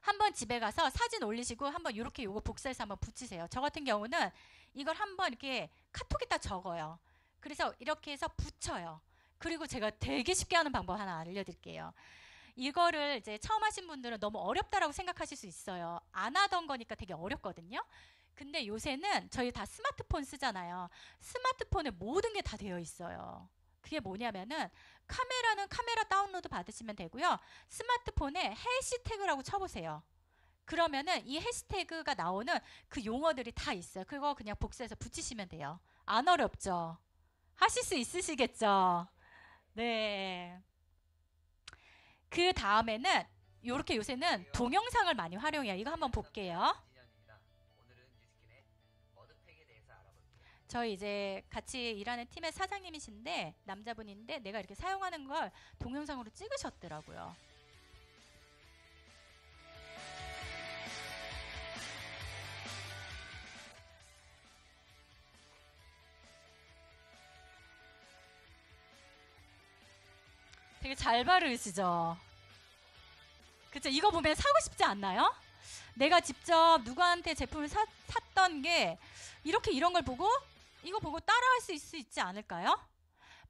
한번 집에 가서 사진 올리시고 한번 이렇게 요거 복사해서 한번 붙이세요. 저 같은 경우는 이걸 한번 이렇게 카톡에다 적어요. 그래서 이렇게 해서 붙여요. 그리고 제가 되게 쉽게 하는 방법 하나 알려드릴게요. 이거를 이제 처음 하신 분들은 너무 어렵다라고 생각하실 수 있어요. 안 하던 거니까 되게 어렵거든요. 근데 요새는 저희 다 스마트폰 쓰잖아요. 스마트폰에 모든 게 다 되어 있어요. 그게 뭐냐면은 카메라는 카메라 다운로드 받으시면 되고요. 스마트폰에 해시태그라고 쳐보세요. 그러면은 이 해시태그가 나오는 그 용어들이 다 있어요. 그거 그냥 복사해서 붙이시면 돼요. 안 어렵죠? 하실 수 있으시겠죠? 네. 그 다음에는 이렇게 요새는 동영상을 많이 활용해요. 이거 한번 볼게요. 저희 이제 같이 일하는 팀의 사장님이신데 남자분인데 내가 이렇게 사용하는 걸 동영상으로 찍으셨더라고요. 되게 잘 바르시죠? 그쵸? 이거 보면 사고 싶지 않나요? 내가 직접 누구한테 제품을 샀던 게 이렇게 이런 걸 보고 이거 보고 따라할 수 있지 않을까요?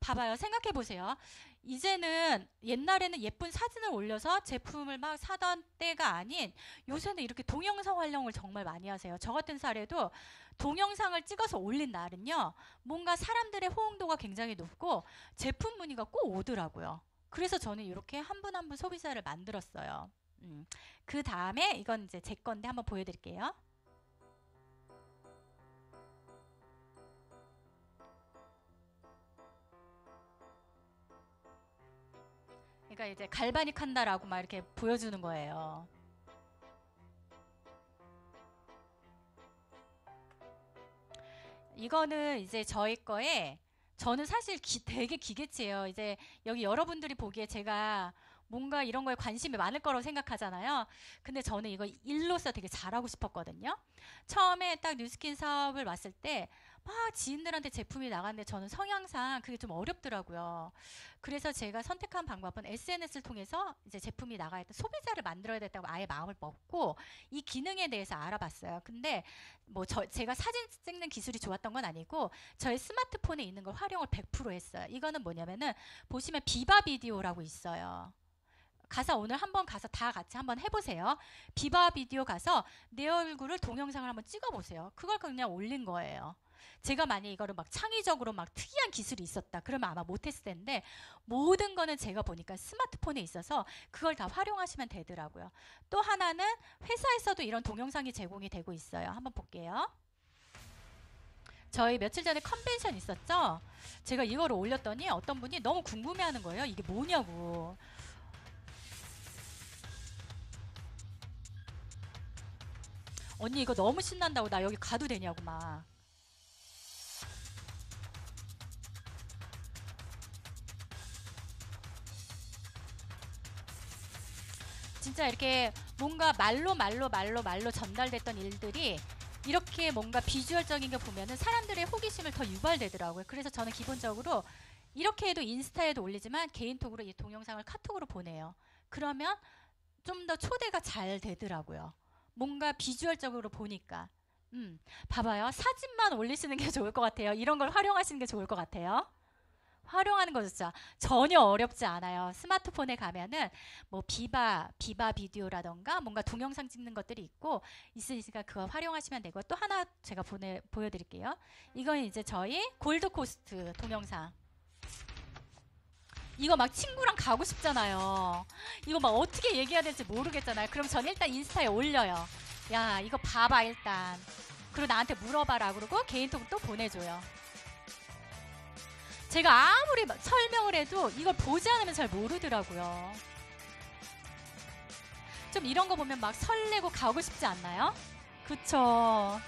봐봐요. 생각해 보세요. 이제는 옛날에는 예쁜 사진을 올려서 제품을 막 사던 때가 아닌 요새는 이렇게 동영상 활용을 정말 많이 하세요. 저 같은 사례도 동영상을 찍어서 올린 날은요. 뭔가 사람들의 호응도가 굉장히 높고 제품 문의가 꼭 오더라고요. 그래서 저는 이렇게 한 분 한 분 소비자를 만들었어요. 그 다음에 이건 이제 제 건데 한번 보여드릴게요. 그러니까 이제 갈바닉 한다라고 막 이렇게 보여주는 거예요. 이거는 이제 저희 거에 저는 사실 되게 기계치예요. 이제 여기 여러분들이 보기에 제가 뭔가 이런 거에 관심이 많을 거라고 생각하잖아요. 근데 저는 이거 일로서 되게 잘하고 싶었거든요. 처음에 딱 뉴스킨 사업을 왔을 때 막 지인들한테 제품이 나갔는데 저는 성향상 그게 좀 어렵더라고요. 그래서 제가 선택한 방법은 SNS를 통해서 이제 제품이 나가야 돼. 소비자를 만들어야 됐다고 아예 마음을 먹고 이 기능에 대해서 알아봤어요. 근데 뭐 제가 사진 찍는 기술이 좋았던 건 아니고 저의 스마트폰에 있는 걸 활용을 100% 했어요. 이거는 뭐냐면은 보시면 비바 비디오라고 있어요. 가서 오늘 한번 가서 다 같이 한번 해보세요. 비바 비디오 가서 내 얼굴을 동영상을 한번 찍어보세요. 그걸 그냥 올린 거예요. 제가 만약에 이거를 막 창의적으로 막 특이한 기술이 있었다 그러면 아마 못했을 텐데 모든 거는 제가 보니까 스마트폰에 있어서 그걸 다 활용하시면 되더라고요. 또 하나는 회사에서도 이런 동영상이 제공이 되고 있어요. 한번 볼게요. 저희 며칠 전에 컨벤션 있었죠? 제가 이거를 올렸더니 어떤 분이 너무 궁금해하는 거예요. 이게 뭐냐고. 언니 이거 너무 신난다고 나 여기 가도 되냐고 막. 진짜 이렇게 뭔가 말로 전달됐던 일들이 이렇게 뭔가 비주얼적인 거 보면은 사람들의 호기심을 더 유발되더라고요. 그래서 저는 기본적으로 이렇게 해도 인스타에도 올리지만 개인톡으로 이 동영상을 카톡으로 보내요. 그러면 좀 더 초대가 잘 되더라고요. 뭔가 비주얼적으로 보니까. 봐봐요. 사진만 올리시는 게 좋을 것 같아요. 이런 걸 활용하시는 게 좋을 것 같아요. 활용하는 거 좋죠. 전혀 어렵지 않아요. 스마트폰에 가면은 뭐 비바 비디오라던가 뭔가 동영상 찍는 것들이 있으니까 그거 활용하시면 되고 또 하나 제가 보여드릴게요. 이건 이제 저희 골드코스트 동영상. 이거 막 친구랑 가고 싶잖아요. 이거 막 어떻게 얘기해야 될지 모르겠잖아요. 그럼 저는 일단 인스타에 올려요. 야, 이거 봐봐 일단. 그리고 나한테 물어봐라 그러고 개인톡 또 보내줘요. 제가 아무리 설명을 해도 이걸 보지 않으면 잘 모르더라고요. 좀 이런 거 보면 막 설레고 가고 싶지 않나요? 그쵸?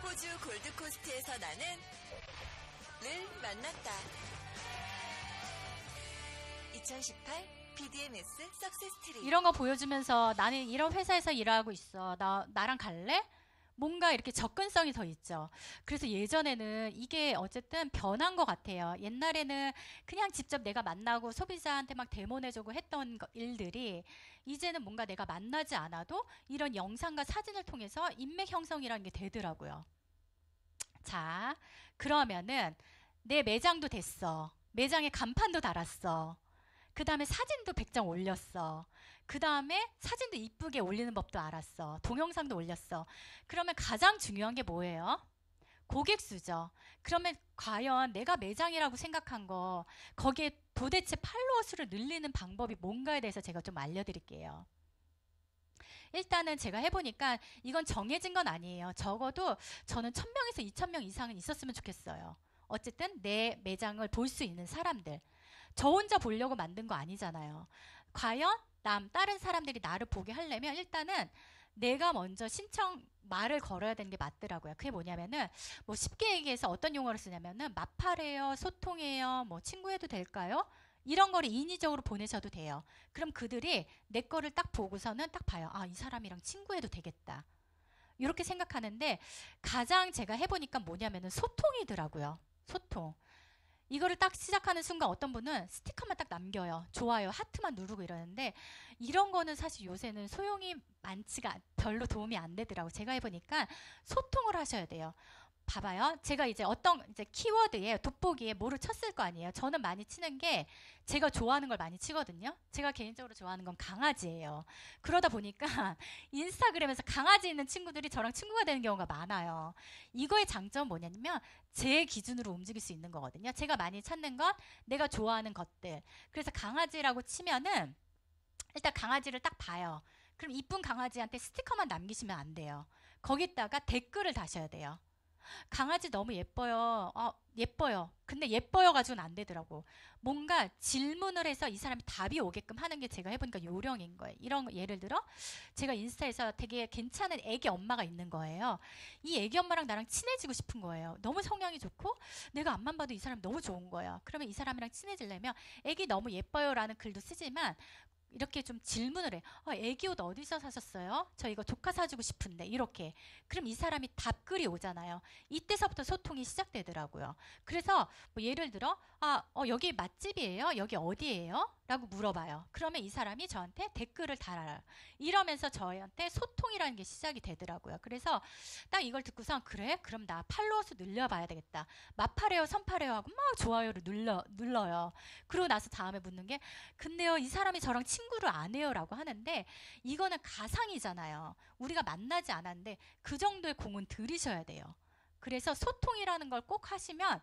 호주 골드코스트에서 나는 를 만났다. 2018 BDMS 석세스 트리. 이런 거 보여주면서 나는 이런 회사에서 일하고 있어. 나랑 갈래? 뭔가 이렇게 접근성이 더 있죠. 그래서 예전에는 이게 어쨌든 변한 것 같아요. 옛날에는 그냥 직접 내가 만나고 소비자한테 막 데모내주고 했던 일들이 이제는 뭔가 내가 만나지 않아도 이런 영상과 사진을 통해서 인맥 형성이라는 게 되더라고요. 자, 그러면은 내 매장도 됐어. 매장에 간판도 달았어. 그 다음에 사진도 100장 올렸어. 그 다음에 사진도 이쁘게 올리는 법도 알았어. 동영상도 올렸어. 그러면 가장 중요한 게 뭐예요? 고객 수죠. 그러면 과연 내가 매장이라고 생각한 거 거기에 도대체 팔로워 수를 늘리는 방법이 뭔가에 대해서 제가 좀 알려드릴게요. 일단은 제가 해보니까 이건 정해진 건 아니에요. 적어도 저는 1000명에서 2000명 이상은 있었으면 좋겠어요. 어쨌든 내 매장을 볼 수 있는 사람들. 저 혼자 보려고 만든 거 아니잖아요. 과연 다른 사람들이 나를 보게 하려면 일단은 내가 먼저 말을 걸어야 되는 게 맞더라고요. 그게 뭐냐면은 뭐 쉽게 얘기해서 어떤 용어를 쓰냐면은 마팔해요, 소통해요, 뭐 친구해도 될까요? 이런 거를 인위적으로 보내셔도 돼요. 그럼 그들이 내 거를 딱 보고서는 딱 봐요. 아, 이 사람이랑 친구해도 되겠다. 이렇게 생각하는데 가장 제가 해보니까 뭐냐면은 소통이더라고요. 소통. 이거를 딱 시작하는 순간 어떤 분은 스티커만 딱 남겨요. 좋아요, 하트만 누르고 이러는데 이런 거는 사실 요새는 소용이 별로 도움이 안 되더라고요. 제가 해보니까 소통을 하셔야 돼요. 봐봐요. 제가 이제 어떤 키워드에 돋보기에 뭐를 쳤을 거 아니에요. 저는 많이 치는 게 제가 좋아하는 걸 많이 치거든요. 제가 개인적으로 좋아하는 건 강아지예요. 그러다 보니까 인스타그램에서 강아지 있는 친구들이 저랑 친구가 되는 경우가 많아요. 이거의 장점은 뭐냐면 제 기준으로 움직일 수 있는 거거든요. 제가 많이 찾는 건 내가 좋아하는 것들. 그래서 강아지라고 치면은 일단 강아지를 딱 봐요. 그럼 이쁜 강아지한테 스티커만 남기시면 안 돼요. 거기다가 댓글을 다셔야 돼요. 강아지 너무 예뻐요. 예뻐요. 근데 예뻐요 가지고는 안 되더라고. 뭔가 질문을 해서 이 사람이 답이 오게끔 하는 게 제가 해보니까 요령인 거예요. 이런 거 예를 들어 제가 인스타에서 되게 괜찮은 애기 엄마가 있는 거예요. 이 애기 엄마랑 나랑 친해지고 싶은 거예요. 너무 성향이 좋고 내가 앞만 봐도 이 사람 너무 좋은 거예요. 그러면 이 사람이랑 친해지려면 애기 너무 예뻐요라는 글도 쓰지만 이렇게 좀 질문을 해. 애기 옷 어디서 사셨어요? 저 이거 조카 사주고 싶은데. 이렇게. 그럼 이 사람이 답글이 오잖아요. 이때서부터 소통이 시작되더라고요. 그래서 뭐 예를 들어 여기 맛집이에요? 여기 어디예요? 라고 물어봐요. 그러면 이 사람이 저한테 댓글을 달아요. 이러면서 저한테 소통이라는 게 시작이 되더라고요. 그래서 딱 이걸 듣고서 그래? 그럼 나 팔로워 수 늘려봐야 되겠다. 마팔해요, 선팔해요 하고 막 좋아요를 눌러요. 그러고 나서 다음에 묻는 게 근데요, 이 사람이 저랑 친구를 안 해요 라고 하는데 이거는 가상이잖아요. 우리가 만나지 않았는데 그 정도의 공은 들이셔야 돼요. 그래서 소통이라는 걸 꼭 하시면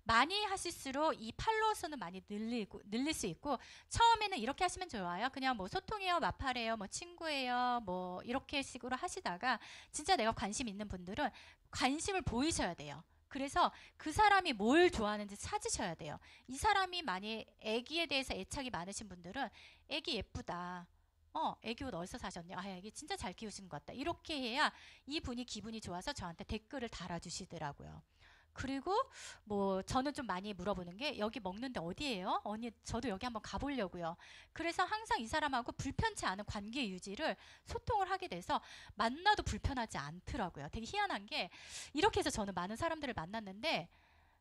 많이 하실수록 이 팔로워 수는 많이 늘릴 수 있고 처음에는 이렇게 하시면 좋아요. 그냥 뭐 소통해요, 마팔해요, 뭐 친구예요, 뭐 이렇게 식으로 하시다가 진짜 내가 관심 있는 분들은 관심을 보이셔야 돼요. 그래서 그 사람이 뭘 좋아하는지 찾으셔야 돼요. 이 사람이 많이 애기에 대해서 애착이 많으신 분들은 애기 예쁘다. 애기 옷 어디서 사셨냐? 애기 진짜 잘 키우신 것 같다. 이렇게 해야 이분이 기분이 좋아서 저한테 댓글을 달아주시더라고요. 그리고 뭐 저는 좀 많이 물어보는 게 여기 먹는데 어디예요? 언니 저도 여기 한번 가보려고요. 그래서 항상 이 사람하고 불편치 않은 관계 유지를 소통을 하게 돼서 만나도 불편하지 않더라고요. 되게 희한한 게 이렇게 해서 저는 많은 사람들을 만났는데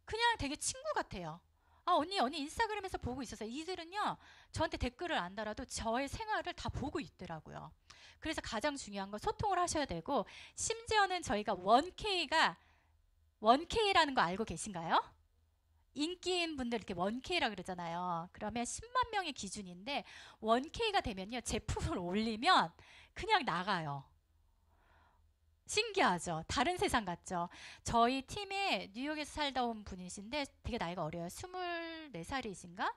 그냥 되게 친구 같아요. 언니 인스타그램에서 보고 있었어요. 이들은요 저한테 댓글을 안 달아도 저의 생활을 다 보고 있더라고요. 그래서 가장 중요한 건 소통을 하셔야 되고 심지어는 저희가 1K라는 거 알고 계신가요? 인기인 분들 이렇게 1K라 그러잖아요. 그러면 10만 명의 기준인데 1K가 되면요. 제품을 올리면 그냥 나가요. 신기하죠? 다른 세상 같죠? 저희 팀에 뉴욕에서 살다 온 분이신데 되게 나이가 어려요. 24살이신가?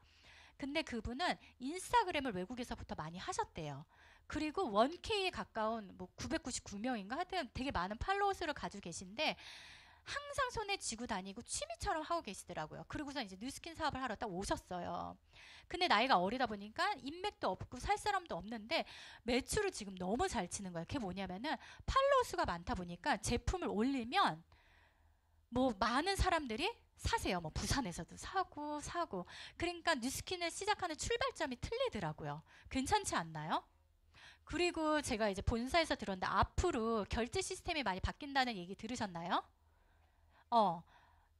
근데 그분은 인스타그램을 외국에서부터 많이 하셨대요. 그리고 1K에 가까운 뭐 999명인가 하여튼 되게 많은 팔로워 수를 가지고 계신데 항상 손에 쥐고 다니고 취미처럼 하고 계시더라고요. 그리고서 이제 뉴스킨 사업을 하러 딱 오셨어요. 근데 나이가 어리다 보니까 인맥도 없고 살 사람도 없는데 매출을 지금 너무 잘 치는 거예요. 그게 뭐냐면은 팔로워 수가 많다 보니까 제품을 올리면 뭐 많은 사람들이 사세요. 뭐 부산에서도 사고. 그러니까 뉴스킨을 시작하는 출발점이 틀리더라고요. 괜찮지 않나요? 그리고 제가 이제 본사에서 들었는데 앞으로 결제 시스템이 많이 바뀐다는 얘기 들으셨나요?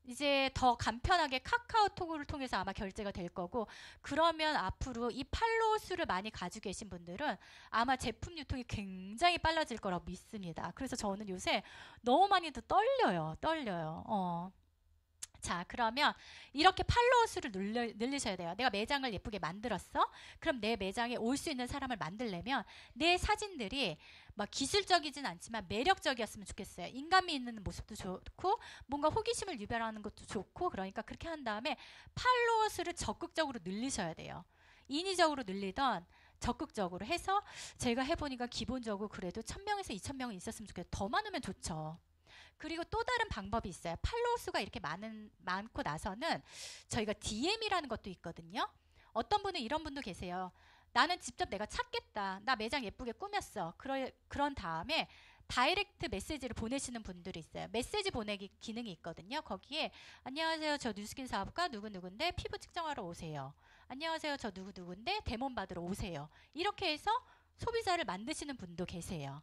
이제 더 간편하게 카카오톡을 통해서 아마 결제가 될 거고, 그러면 앞으로 이 팔로워 수를 많이 가지고 계신 분들은 아마 제품 유통이 굉장히 빨라질 거라고 믿습니다. 그래서 저는 요새 너무 많이 떨려요. 자, 그러면 이렇게 팔로워 수를 늘리셔야 돼요. 내가 매장을 예쁘게 만들었어? 그럼 내 매장에 올 수 있는 사람을 만들려면 내 사진들이 막 기술적이진 않지만 매력적이었으면 좋겠어요. 인간미 있는 모습도 좋고 뭔가 호기심을 유발하는 것도 좋고, 그러니까 그렇게 한 다음에 팔로워 수를 적극적으로 늘리셔야 돼요. 인위적으로 늘리던 적극적으로 해서 제가 해보니까 기본적으로 그래도 1000명에서 2000명은 있었으면 좋겠어요. 더 많으면 좋죠. 그리고 또 다른 방법이 있어요. 팔로워 수가 이렇게 많고 나서는 저희가 DM이라는 것도 있거든요. 어떤 분은 이런 분도 계세요. 나는 직접 내가 찾겠다. 나 매장 예쁘게 꾸몄어. 그런 다음에 다이렉트 메시지를 보내시는 분들이 있어요. 메시지 보내기 기능이 있거든요. 거기에 안녕하세요. 저 뉴스킨 사업가 누구누구인데 피부 측정하러 오세요. 안녕하세요. 저 누구누구인데 데몬 받으러 오세요. 이렇게 해서 소비자를 만드시는 분도 계세요.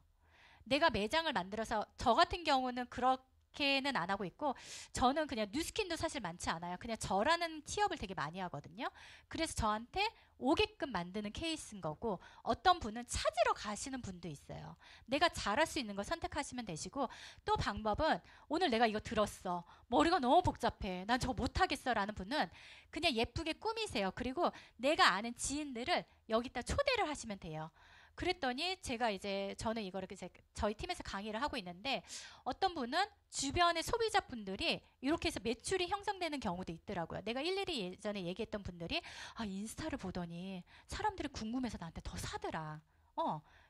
내가 매장을 만들어서 저 같은 경우는 그렇게는 안 하고 있고, 저는 그냥 뉴스킨도 사실 많지 않아요. 그냥 저라는 티업을 되게 많이 하거든요. 그래서 저한테 오게끔 만드는 케이스인 거고, 어떤 분은 찾으러 가시는 분도 있어요. 내가 잘할 수 있는 걸 선택하시면 되시고, 또 방법은 오늘 내가 이거 들었어. 머리가 너무 복잡해. 난 저거 못하겠어 라는 분은 그냥 예쁘게 꾸미세요. 그리고 내가 아는 지인들을 여기다 초대를 하시면 돼요. 그랬더니 저는 이거를 저희 팀에서 강의를 하고 있는데, 어떤 분은 주변의 소비자분들이 이렇게 해서 매출이 형성되는 경우도 있더라고요. 내가 일일이 예전에 얘기했던 분들이 인스타를 보더니 사람들이 궁금해서 나한테 더 사더라.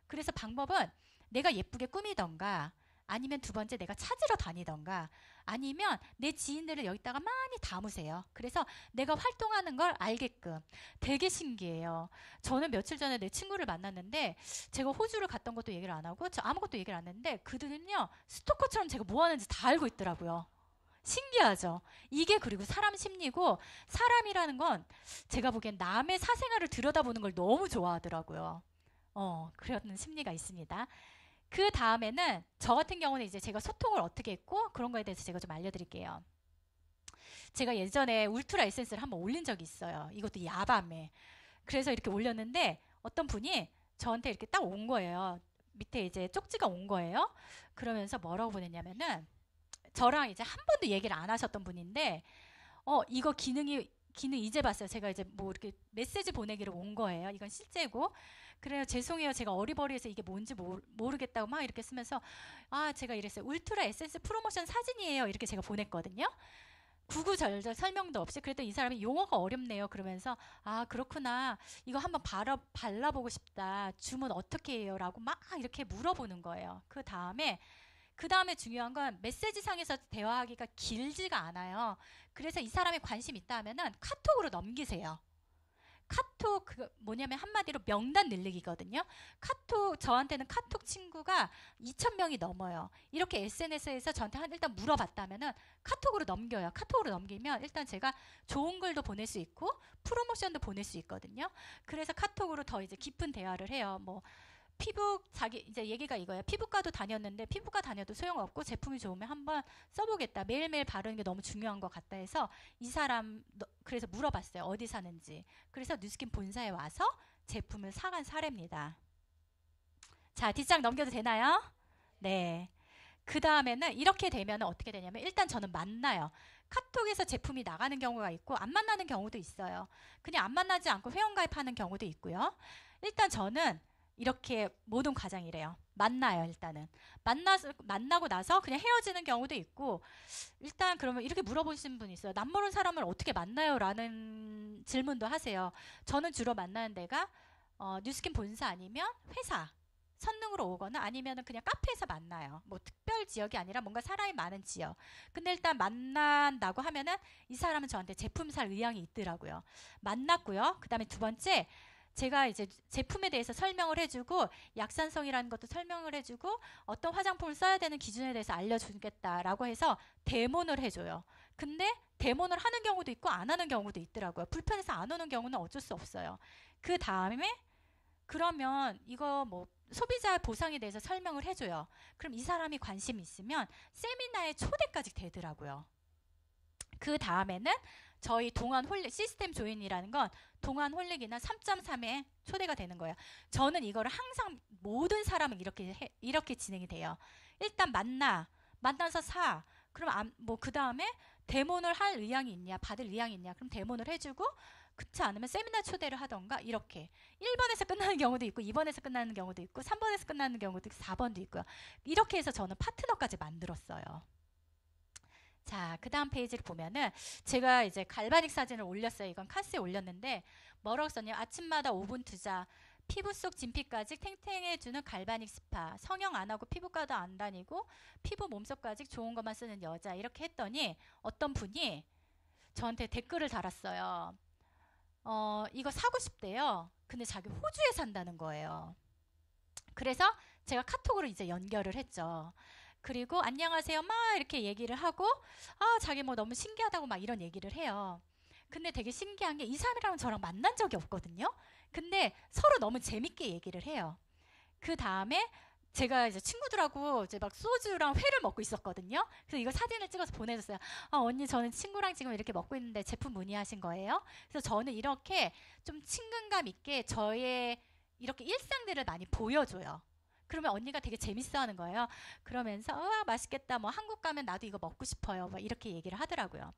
그래서 방법은 내가 예쁘게 꾸미던가, 아니면 두 번째 내가 찾으러 다니던가, 아니면 내 지인들을 여기다가 많이 담으세요. 그래서 내가 활동하는 걸 알게끔. 되게 신기해요. 저는 며칠 전에 내 친구를 만났는데, 제가 호주를 갔던 것도 얘기를 안 하고 저 아무것도 얘기를 안 했는데, 그들은요 스토커처럼 제가 뭐 하는지 다 알고 있더라고요. 신기하죠? 이게 그리고 사람 심리고, 사람이라는 건 제가 보기엔 남의 사생활을 들여다보는 걸 너무 좋아하더라고요. 그런 심리가 있습니다. 그 다음에는 저 같은 경우는 이제 제가 소통을 어떻게 했고 그런 거에 대해서 제가 좀 알려드릴게요. 제가 예전에 울트라 에센스를 한번 올린 적이 있어요. 이것도 야밤에. 그래서 이렇게 올렸는데 어떤 분이 저한테 이렇게 딱 온 거예요. 밑에 이제 쪽지가 온 거예요. 그러면서 뭐라고 보냈냐면은, 저랑 이제 한 번도 얘기를 안 하셨던 분인데, 이거 기능 이제 봤어요. 제가 이제 뭐 이렇게 메시지 보내기로 온 거예요. 이건 실제고. 그래요. 죄송해요. 제가 어리버리해서 이게 뭔지 모르겠다고 막 이렇게 쓰면서, 제가 이랬어요. 울트라 에센스 프로모션 사진이에요. 이렇게 제가 보냈거든요. 구구절절 설명도 없이. 그랬더니 이 사람이 용어가 어렵네요. 그러면서 그렇구나. 이거 한번 발라보고 싶다. 주문 어떻게 해요? 라고 막 이렇게 물어보는 거예요. 그 다음에 중요한 건 메시지상에서 대화하기가 길지가 않아요. 그래서 이 사람이 관심 있다 하면은 카톡으로 넘기세요. 카톡 뭐냐면 한마디로 명단 늘리기거든요. 저한테는 카톡 친구가 2,000명이 넘어요. 이렇게 SNS에서 저한테 일단 물어봤다면은 카톡으로 넘겨요. 카톡으로 넘기면 일단 제가 좋은 글도 보낼 수 있고 프로모션도 보낼 수 있거든요. 그래서 카톡으로 더 이제 깊은 대화를 해요. 뭐 이제 얘기가 이거예요. 피부과도 다녔는데 피부과 다녀도 소용없고 제품이 좋으면 한번 써보겠다. 매일매일 바르는 게 너무 중요한 것 같다 해서 이 사람 그래서 물어봤어요. 어디 사는지. 그래서 뉴스킨 본사에 와서 제품을 사간 사례입니다. 자, 뒷장 넘겨도 되나요? 네. 그 다음에는 이렇게 되면 어떻게 되냐면, 일단 저는 만나요. 카톡에서 제품이 나가는 경우가 있고 안 만나는 경우도 있어요. 그냥 안 만나지 않고 회원가입하는 경우도 있고요. 일단 저는 이렇게 모든 과정이래요. 만나요. 일단은 만나고 나서 그냥 헤어지는 경우도 있고, 일단 그러면 이렇게 물어보시는 분이 있어요. 남모르는 사람을 어떻게 만나요? 라는 질문도 하세요. 저는 주로 만나는 데가 뉴스킨 본사 아니면 회사 선능으로 오거나 아니면 그냥 카페에서 만나요. 뭐 특별 지역이 아니라 뭔가 사람이 많은 지역. 근데 일단 만난다고 하면은 이 사람은 저한테 제품 살 의향이 있더라고요. 만났고요. 그 다음에 두 번째, 제가 이제 제품에 대해서 설명을 해주고 약산성이라는 것도 설명을 해주고 어떤 화장품을 써야 되는 기준에 대해서 알려주겠다라고 해서 데모를 해줘요. 근데 데모를 하는 경우도 있고 안 하는 경우도 있더라고요. 불편해서 안 오는 경우는 어쩔 수 없어요. 그 다음에 그러면 이거 뭐 소비자 보상에 대해서 설명을 해줘요. 그럼 이 사람이 관심이 있으면 세미나에 초대까지 되더라고요. 그 다음에는 저희 동안 홀릭 시스템 조인이라는 건 동안 홀릭이나 3.3에 초대가 되는 거예요. 저는 이거를 항상 모든 사람은 이렇게 진행이 돼요. 일단 만나서 사. 그럼 뭐 그 다음에 데모를 할 의향이 있냐, 받을 의향이 있냐. 그럼 데모를 해주고, 그렇지 않으면 세미나 초대를 하던가. 이렇게 1번에서 끝나는 경우도 있고 2번에서 끝나는 경우도 있고 3번에서 끝나는 경우도 있고 4번도 있고요. 이렇게 해서 저는 파트너까지 만들었어요. 자, 그 다음 페이지를 보면은 제가 이제 갈바닉 사진을 올렸어요. 이건 카스에 올렸는데 뭐라고 썼냐면 아침마다 5분 투자, 피부 속 진피까지 탱탱해주는 갈바닉 스파, 성형 안 하고 피부과도 안 다니고 피부 몸속까지 좋은 것만 쓰는 여자, 이렇게 했더니 어떤 분이 저한테 댓글을 달았어요. 이거 사고 싶대요. 근데 자기 호주에 산다는 거예요. 그래서 제가 카톡으로 이제 연결을 했죠. 그리고 안녕하세요 막 이렇게 얘기를 하고, 자기 뭐 너무 신기하다고 막 이런 얘기를 해요. 근데 되게 신기한 게 이 사람이랑 저랑 만난 적이 없거든요. 근데 서로 너무 재밌게 얘기를 해요. 그 다음에 제가 이제 친구들하고 이제 막 소주랑 회를 먹고 있었거든요. 그래서 이거 사진을 찍어서 보내줬어요. 언니 저는 친구랑 지금 이렇게 먹고 있는데 제품 문의하신 거예요? 그래서 저는 이렇게 좀 친근감 있게 저의 이렇게 일상들을 많이 보여줘요. 그러면 언니가 되게 재밌어하는 거예요. 그러면서 맛있겠다. 뭐 한국 가면 나도 이거 먹고 싶어요. 뭐 이렇게 얘기를 하더라고요.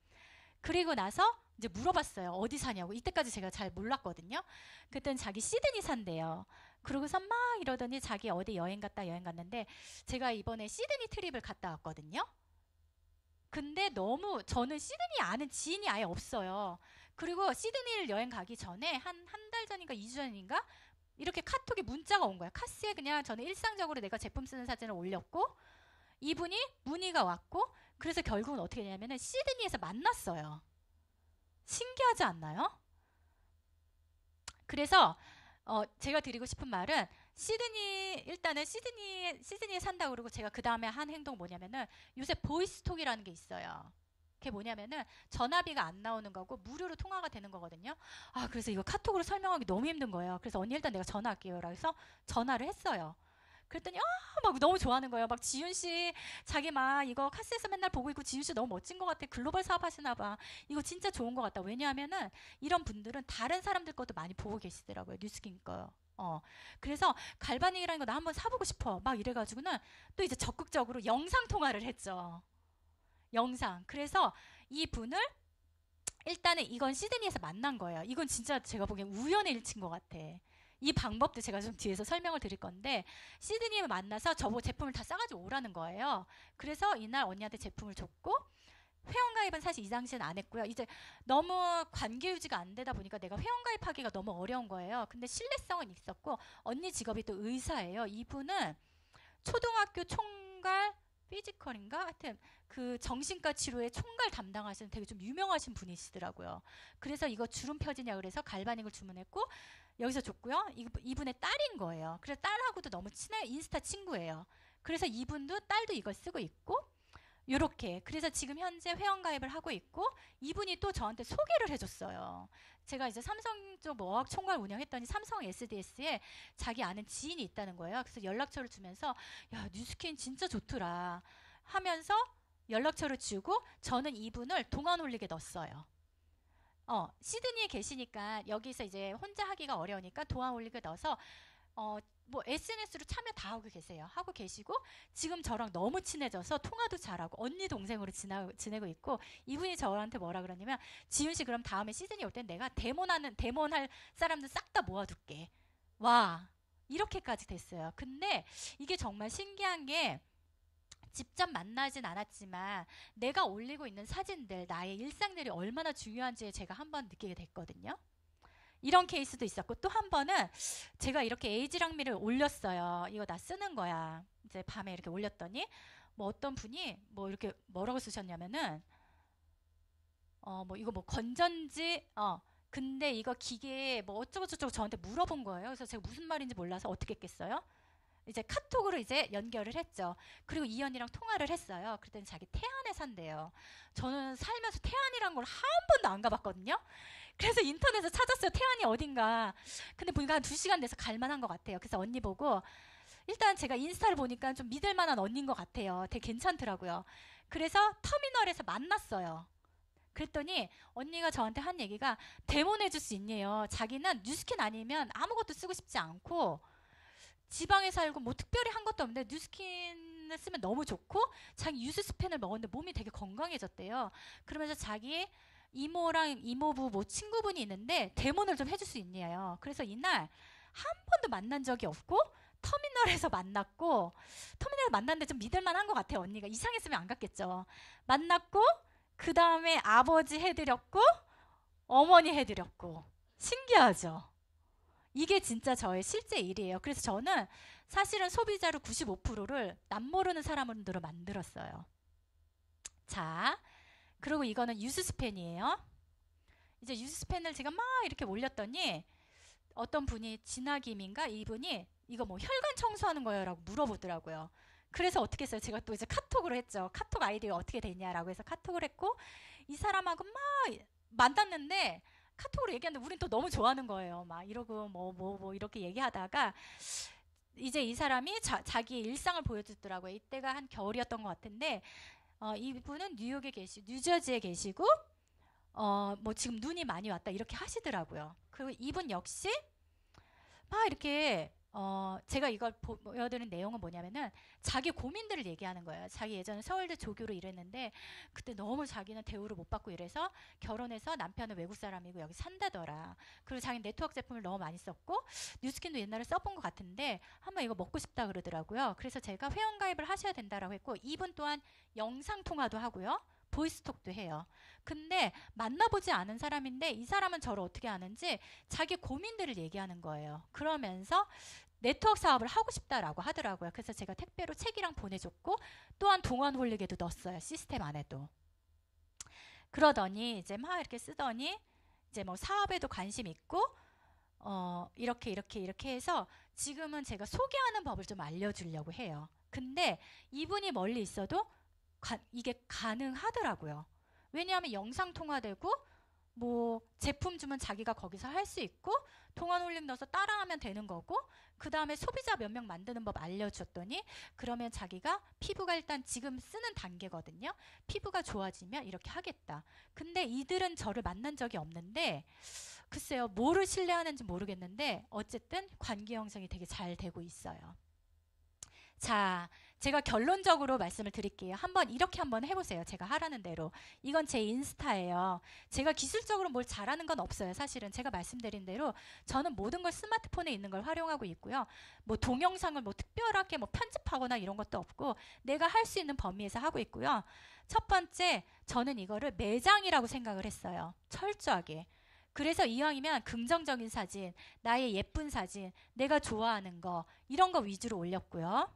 그리고 나서 이제 물어봤어요. 어디 사냐고. 이때까지 제가 잘 몰랐거든요. 그때는 자기 시드니 산대요. 그러고서 막 이러더니 자기 어디 여행 갔는데 제가 이번에 시드니 트립을 갔다 왔거든요. 근데 너무 저는 시드니 아는 지인이 아예 없어요. 그리고 시드니를 여행 가기 전에 한 달 전인가 2주 전인가 이렇게 카톡에 문자가 온 거야. 카스에 그냥 저는 일상적으로 내가 제품 쓰는 사진을 올렸고 이분이 문의가 왔고, 그래서 결국은 어떻게 되냐면은 시드니에서 만났어요. 신기하지 않나요? 그래서 제가 드리고 싶은 말은 일단은 시드니에 산다고 그러고 제가 그 다음에 한 행동 뭐냐면은 요새 보이스톡이라는 게 있어요. 그게 뭐냐면은 전화비가 안 나오는 거고 무료로 통화가 되는 거거든요. 그래서 이거 카톡으로 설명하기 너무 힘든 거예요. 그래서 언니 일단 내가 전화할게요. 그래서 전화를 했어요. 그랬더니 막 너무 좋아하는 거예요. 막 지윤 씨 자기 막 이거 카스에서 맨날 보고 있고 지윤 씨 너무 멋진 것 같아. 글로벌 사업 하시나 봐. 이거 진짜 좋은 것 같다. 왜냐하면은 이런 분들은 다른 사람들 것도 많이 보고 계시더라고요. 뉴스킨 거. 그래서 갈바닉이라는 거 나 한번 사보고 싶어. 막 이래가지고는 또 이제 적극적으로 영상 통화를 했죠. 영상. 그래서 이 분을 일단은 이건 시드니에서 만난 거예요. 이건 진짜 제가 보기엔 우연의 일치인 것 같아. 이 방법도 제가 좀 뒤에서 설명을 드릴 건데 시드니에 만나서 저보고 제품을 다 싸가지고 오라는 거예요. 그래서 이날 언니한테 제품을 줬고 회원가입은 사실 이 당시에는 안 했고요. 이제 너무 관계 유지가 안 되다 보니까 내가 회원가입하기가 너무 어려운 거예요. 근데 신뢰성은 있었고 언니 직업이 또 의사예요. 이분은 초등학교 총괄 피지컬인가? 하여튼 그 정신과 치료의 총괄 담당하시는 되게 좀 유명하신 분이시더라고요. 그래서 이거 주름 펴지냐 그래서 갈바닉을 주문했고 여기서 줬고요. 이분의 딸인 거예요. 그래서 딸하고도 너무 친해요. 인스타 친구예요. 그래서 이분도 딸도 이걸 쓰고 있고 요렇게. 그래서 지금 현재 회원가입을 하고 있고 이분이 또 저한테 소개를 해줬어요. 제가 이제 삼성 쪽 어학 총괄 운영했더니 삼성 SDS에 자기 아는 지인이 있다는 거예요. 그래서 연락처를 주면서 야 뉴스킨 진짜 좋더라 하면서 연락처를 주고 저는 이분을 동안올릭에 넣었어요. 시드니에 계시니까 여기서 이제 혼자 하기가 어려우니까 동안올릭에 넣어서 뭐 SNS로 참여 다 하고 계세요. 하고 계시고 지금 저랑 너무 친해져서 통화도 잘하고 언니 동생으로 지내고 있고, 이분이 저한테 뭐라 그러냐면, 지윤 씨 그럼 다음에 시즌이 올 땐 내가 데몬할 사람들 싹 다 모아둘게. 와, 이렇게까지 됐어요. 근데 이게 정말 신기한 게, 직접 만나진 않았지만 내가 올리고 있는 사진들, 나의 일상들이 얼마나 중요한지 제가 한번 느끼게 됐거든요. 이런 케이스도 있었고, 또 한 번은 제가 이렇게 에이지랑미를 올렸어요. 이거 나 쓰는 거야. 이제 밤에 이렇게 올렸더니 뭐 어떤 분이 뭐 이렇게 뭐라고 쓰셨냐면은 뭐 이거 뭐 건전지 근데 이거 기계 뭐 어쩌고 저쩌고 저한테 물어본 거예요. 그래서 제가 무슨 말인지 몰라서 어떻게 했겠어요? 이제 카톡으로 이제 연결을 했죠. 그리고 이 언니랑 통화를 했어요. 그랬더니 자기 태안에 산대요. 저는 살면서 태안이란 걸 한 번도 안 가봤거든요. 그래서 인터넷에 찾았어요. 태안이 어딘가. 근데 보니까 한 2시간 돼서 갈만한 것 같아요. 그래서 언니 보고, 일단 제가 인스타를 보니까 좀 믿을만한 언니인 것 같아요. 되게 괜찮더라고요. 그래서 터미널에서 만났어요. 그랬더니 언니가 저한테 한 얘기가, 데몬해줄 수 있네요. 자기는 뉴스킨 아니면 아무것도 쓰고 싶지 않고, 지방에 살고 뭐 특별히 한 것도 없는데 뉴스킨을 쓰면 너무 좋고, 자기 유스스펜을 먹었는데 몸이 되게 건강해졌대요. 그러면서 자기 이모랑 이모부 뭐 친구분이 있는데 데몬을 좀 해줄 수 있냐요. 그래서 이날 한 번도 만난 적이 없고 터미널에서 만났고, 터미널에서 만났는데 좀 믿을만한 것 같아요. 언니가 이상했으면 안 갔겠죠. 만났고 그 다음에 아버지 해드렸고 어머니 해드렸고. 신기하죠. 이게 진짜 저의 실제 일이에요. 그래서 저는 사실은 소비자로 95%를 남모르는 사람으로 만들었어요. 자, 그리고 이거는 유스스펜이에요. 이제 유스스펜을 제가 막 이렇게 올렸더니 어떤 분이, 진아김인가, 이분이 이거 뭐 혈관 청소하는 거예요 라고 물어보더라고요. 그래서 어떻게 했어요? 제가 또 이제 카톡으로 했죠. 카톡 아이디가 어떻게 되냐라고 해서 카톡을 했고, 이 사람하고 막 만났는데 카톡으로 얘기하는데 우린 또 너무 좋아하는 거예요. 막 이러고 뭐 이렇게 얘기하다가 이제 이 사람이 자기의 일상을 보여주더라고요. 이때가 한 겨울이었던 것 같은데, 이분은 뉴저지에 계시고 뭐 지금 눈이 많이 왔다 이렇게 하시더라고요. 그리고 이분 역시 막 이렇게 제가 이걸 보여드린 내용은 뭐냐면은 자기 고민들을 얘기하는 거예요. 자기 예전에 서울대 조교로 일했는데 그때 너무 자기는 대우를 못 받고 이래서 결혼해서 남편은 외국 사람이고 여기 산다더라. 그리고 자기 네트워크 제품을 너무 많이 썼고 뉴스킨도 옛날에 써본 것 같은데 한번 이거 먹고 싶다 그러더라고요. 그래서 제가 회원가입을 하셔야 된다라고 했고, 이분 또한 영상통화도 하고요. 보이스톡도 해요. 근데 만나보지 않은 사람인데 이 사람은 저를 어떻게 아는지 자기 고민들을 얘기하는 거예요. 그러면서 네트워크 사업을 하고 싶다라고 하더라고요. 그래서 제가 택배로 책이랑 보내줬고, 또한 동원홀릭에도 넣었어요. 시스템 안에도. 그러더니 이제 막 이렇게 쓰더니 이제 뭐 사업에도 관심 있고 이렇게 해서 지금은 제가 소개하는 법을 좀 알려주려고 해요. 근데 이분이 멀리 있어도 이게 가능하더라고요. 왜냐하면 영상 통화되고 뭐 제품 주면 자기가 거기서 할 수 있고, 동안홀릭 넣어서 따라하면 되는 거고, 그 다음에 소비자 몇 명 만드는 법 알려줬더니 그러면 자기가 피부가 일단 지금 쓰는 단계거든요. 피부가 좋아지면 이렇게 하겠다. 근데 이들은 저를 만난 적이 없는데 글쎄요, 뭐를 신뢰하는지 모르겠는데 어쨌든 관계 형성이 되게 잘 되고 있어요. 자, 제가 결론적으로 말씀을 드릴게요. 이렇게 한번 해보세요. 제가 하라는 대로. 이건 제 인스타예요. 제가 기술적으로 뭘 잘하는 건 없어요. 사실은 제가 말씀드린 대로 저는 모든 걸 스마트폰에 있는 걸 활용하고 있고요. 뭐 동영상을 뭐 특별하게 뭐 편집하거나 이런 것도 없고 내가 할 수 있는 범위에서 하고 있고요. 첫 번째, 저는 이거를 매장이라고 생각을 했어요. 철저하게. 그래서 이왕이면 긍정적인 사진, 나의 예쁜 사진, 내가 좋아하는 거, 이런 거 위주로 올렸고요.